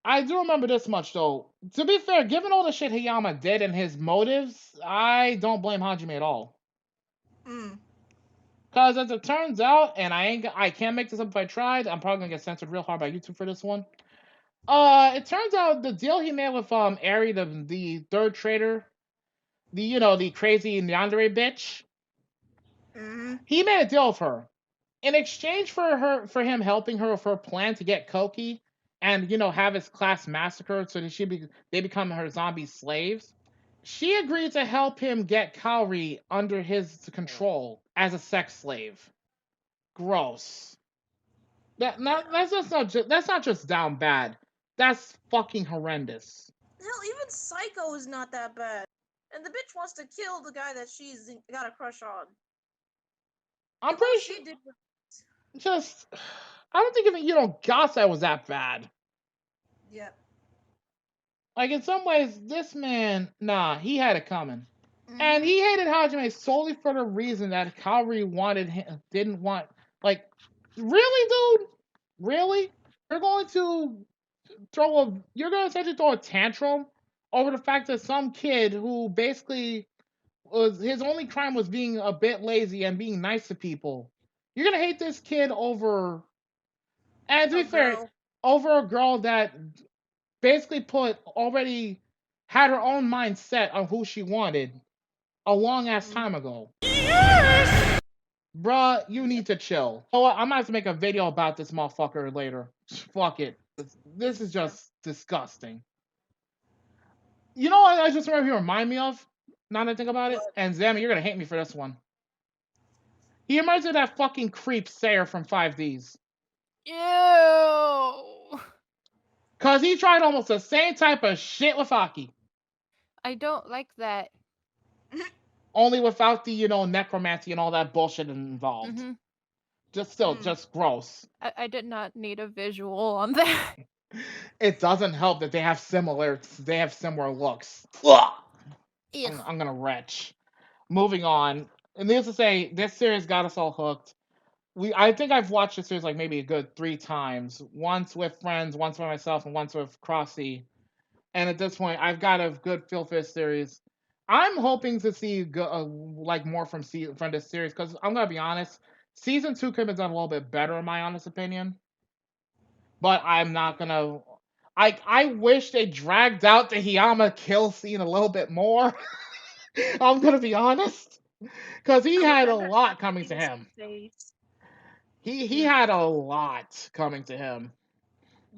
[SPEAKER 1] I do remember this much though. To be fair, given all the shit Hiyama did and his motives, I don't blame Hajime at all. Cause as it turns out, and I can't make this up if I tried, I'm probably gonna get censored real hard by YouTube for this one. It turns out the deal he made with Eri, the third trader, the crazy Yandere bitch. He made a deal with her. In exchange for him helping her with her plan to get Koki and have his class massacred so that they become her zombie slaves, she agreed to help him get Kaori under his control as a sex slave. Gross. That's not just down bad. That's fucking horrendous.
[SPEAKER 2] Hell, even Psycho is not that bad. And the bitch wants to kill the guy that she's got a crush on.
[SPEAKER 1] I'm pretty sure.
[SPEAKER 2] She did
[SPEAKER 1] I don't think even Gasai was that bad.
[SPEAKER 2] Yep.
[SPEAKER 1] Like in some ways, this man, he had it coming. And he hated Hajime solely for the reason that Kaori didn't want. Like, really, dude? Really? You're going to essentially throw a tantrum over the fact that some kid who basically his only crime was being a bit lazy and being nice to people. You're gonna hate this kid over, and to be fair, over a girl that basically already had her own mind set on who she wanted a long ass time ago. Yes! Bruh, you need to chill. You know what? I'm gonna have to make a video about this motherfucker later. Fuck it. This is just disgusting. You know what I just remember he remind me of? Now that I think about it, and Zammy, you're gonna hate me for this one. He reminds me of that fucking creep Sayer from 5Ds.
[SPEAKER 6] Ew.
[SPEAKER 1] Cause he tried almost the same type of shit with Aki.
[SPEAKER 6] I don't like that.
[SPEAKER 1] Only without the, necromancy and all that bullshit involved.
[SPEAKER 6] Mm-hmm.
[SPEAKER 1] Just gross.
[SPEAKER 6] I did not need a visual on that.
[SPEAKER 1] It doesn't help that they have similar looks. I'm gonna retch. Moving on. And needless to say, this series got us all hooked. I think I've watched this series like maybe a good 3 times. Once with friends, once by myself, and once with Crossy. And at this point, I've got a good feel for this series. I'm hoping to see like more from this series because I'm gonna be honest, season 2 could have done a little bit better in my honest opinion. But I'm not gonna. I wish they dragged out the Hiyama kill scene a little bit more. I'm gonna be honest, because he had a lot coming to him. He had a lot coming to him.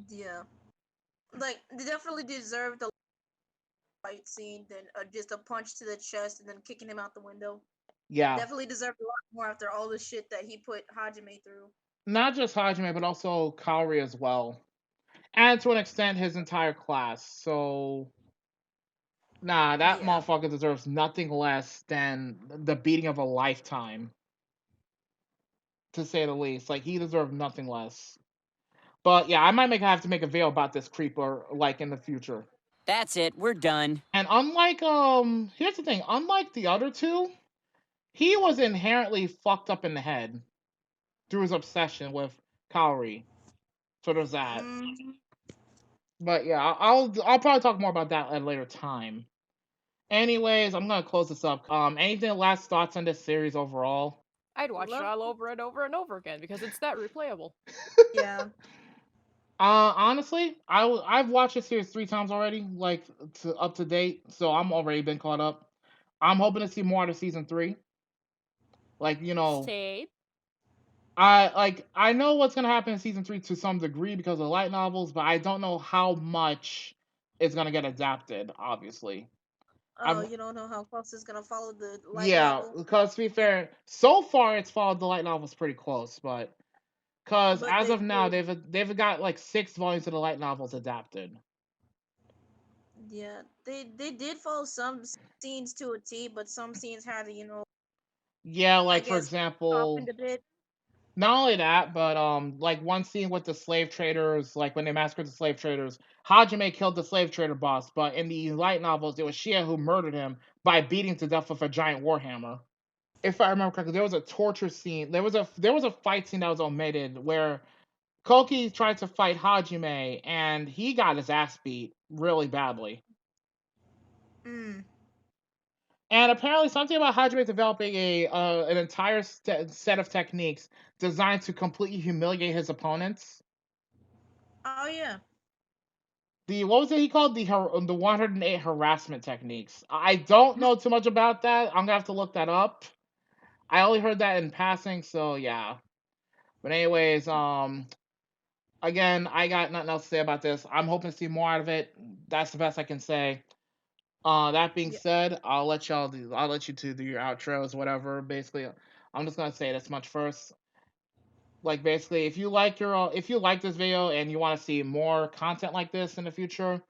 [SPEAKER 2] Yeah, like they definitely deserved a fight scene than just a punch to the chest and then kicking him out the window.
[SPEAKER 1] Yeah,
[SPEAKER 2] definitely deserved a lot more after all the shit that he put Hajime through.
[SPEAKER 1] Not just Hajime, but also Kaori as well, and to an extent his entire class. So, that motherfucker deserves nothing less than the beating of a lifetime, to say the least. Like he deserved nothing less. But yeah, I might have to make a video about this creeper like in the future.
[SPEAKER 12] That's it. We're done.
[SPEAKER 1] And unlike here's the thing, unlike the other two, he was inherently fucked up in the head through his obsession with Kaori. So there's that. But yeah, I'll probably talk more about that at a later time. Anyways, I'm gonna close this up. Anything last thoughts on this series overall?
[SPEAKER 6] I'd watch it all over and over and over again because it's that replayable.
[SPEAKER 2] Yeah.
[SPEAKER 1] Honestly, I've watched this series 3 times already, like up to date, so I'm already been caught up. I'm hoping to see more out of season 3. Like,
[SPEAKER 6] Same.
[SPEAKER 1] I know what's gonna happen in season 3 to some degree because of light novels, but I don't know how much it's gonna get adapted, obviously.
[SPEAKER 2] Oh, you don't know how close it's gonna follow the light
[SPEAKER 1] novel? Yeah, because to be fair, so far it's followed the light novels pretty close, but because as of now they've got like 6 volumes of the light novels adapted.
[SPEAKER 2] Yeah, they did follow some scenes to a T, but some scenes had to,
[SPEAKER 1] Yeah, like for example,
[SPEAKER 2] softened a bit.
[SPEAKER 1] Not only that, but like one scene with the slave traders, like when they massacred the slave traders, Hajime killed the slave trader boss, but in the light novels, it was Shia who murdered him by beating to death with a giant warhammer. If I remember correctly, there was a torture scene. There was a fight scene that was omitted where Koki tried to fight Hajime and he got his ass beat really badly. And apparently, something about Hajime developing an entire set of techniques designed to completely humiliate his opponents.
[SPEAKER 2] Oh yeah.
[SPEAKER 1] What was it he called? The 108 harassment techniques. I don't know too much about that. I'm gonna have to look that up. I only heard that in passing, so yeah. But anyways, again, I got nothing else to say about this. I'm hoping to see more out of it. That's the best I can say. That being said, I'll let you two do your outros, whatever. Basically, I'm just gonna say this much first. Like basically, if you like this video and you want to see more content like this in the future,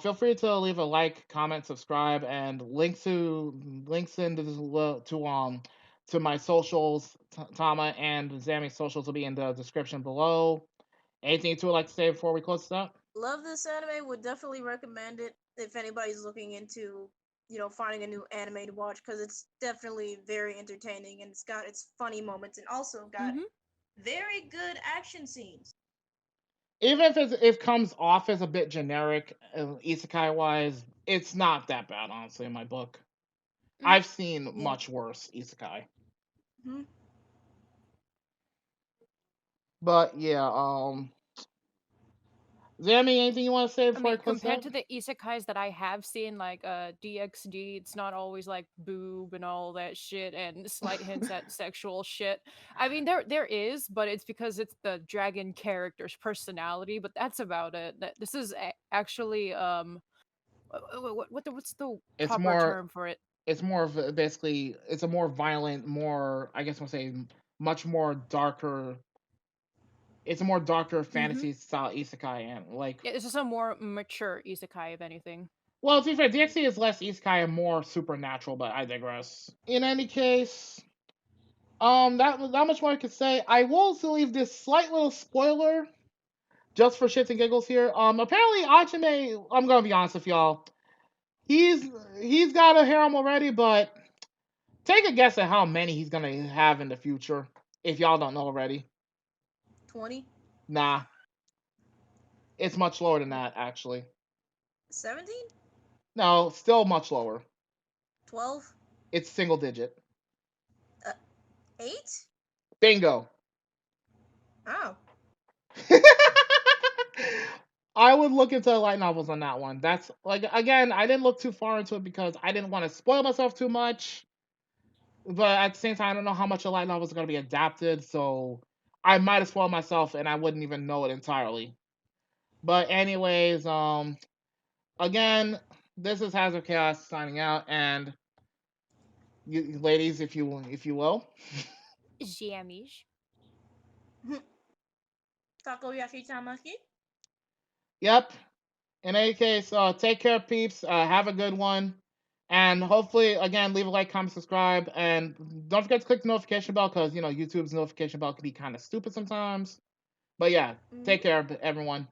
[SPEAKER 1] feel free to leave a like, comment, subscribe, and links to my socials, Tama and Zami's socials will be in the description below. Anything you would like to say before we close this up?
[SPEAKER 2] Love this anime. Would definitely recommend it if anybody's looking into, finding a new anime to watch because it's definitely very entertaining and it's got its funny moments and also got very good action scenes.
[SPEAKER 1] Even if it comes off as a bit generic, isekai wise, it's not that bad, honestly, in my book. I've seen much worse isekai. But yeah, Zammy, anything you want to say before I close
[SPEAKER 6] compared
[SPEAKER 1] out?
[SPEAKER 6] to the isekais that I have seen, like DxD, it's not always like boob and all that shit and slight hints at sexual shit. I mean, there is, but it's because it's the dragon character's personality. But that's about it. This is actually what's the
[SPEAKER 1] It's
[SPEAKER 6] proper
[SPEAKER 1] more.
[SPEAKER 6] term for it?
[SPEAKER 1] It's more of basically. It's a more violent, more. I guess I'll say much more darker. It's a more darker fantasy style isekai, and like.
[SPEAKER 6] Yeah, it's just a more mature isekai, if anything.
[SPEAKER 1] Well, to be fair, DxD is less isekai and more supernatural, but I digress. In any case, that much more I could say. I will also leave this slight little spoiler, just for shits and giggles here. Apparently Hajime, I'm gonna be honest with y'all, he's got a harem already, but take a guess at how many he's gonna have in the future, if y'all don't know already.
[SPEAKER 2] 20?
[SPEAKER 1] Nah. It's much lower than that, actually.
[SPEAKER 2] 17?
[SPEAKER 1] No, still much lower.
[SPEAKER 2] 12?
[SPEAKER 1] It's single digit.
[SPEAKER 2] 8?
[SPEAKER 1] Bingo.
[SPEAKER 2] Oh.
[SPEAKER 1] I would look into light novels on that one. That's like, again, I didn't look too far into it because I didn't want to spoil myself too much. But at the same time, I don't know how much a light novel is going to be adapted, so I might have spoiled myself and I wouldn't even know it entirely. But anyways, again, this is Hazard Chaos signing out, and you ladies, if you will.
[SPEAKER 6] Jiamish.
[SPEAKER 2] Takoyaki Tamaki?
[SPEAKER 1] Yep. In any case, take care, peeps. Have a good one. And hopefully, again, leave a like, comment, subscribe. And don't forget to click the notification bell because, YouTube's notification bell can be kind of stupid sometimes. But yeah, take care, everyone.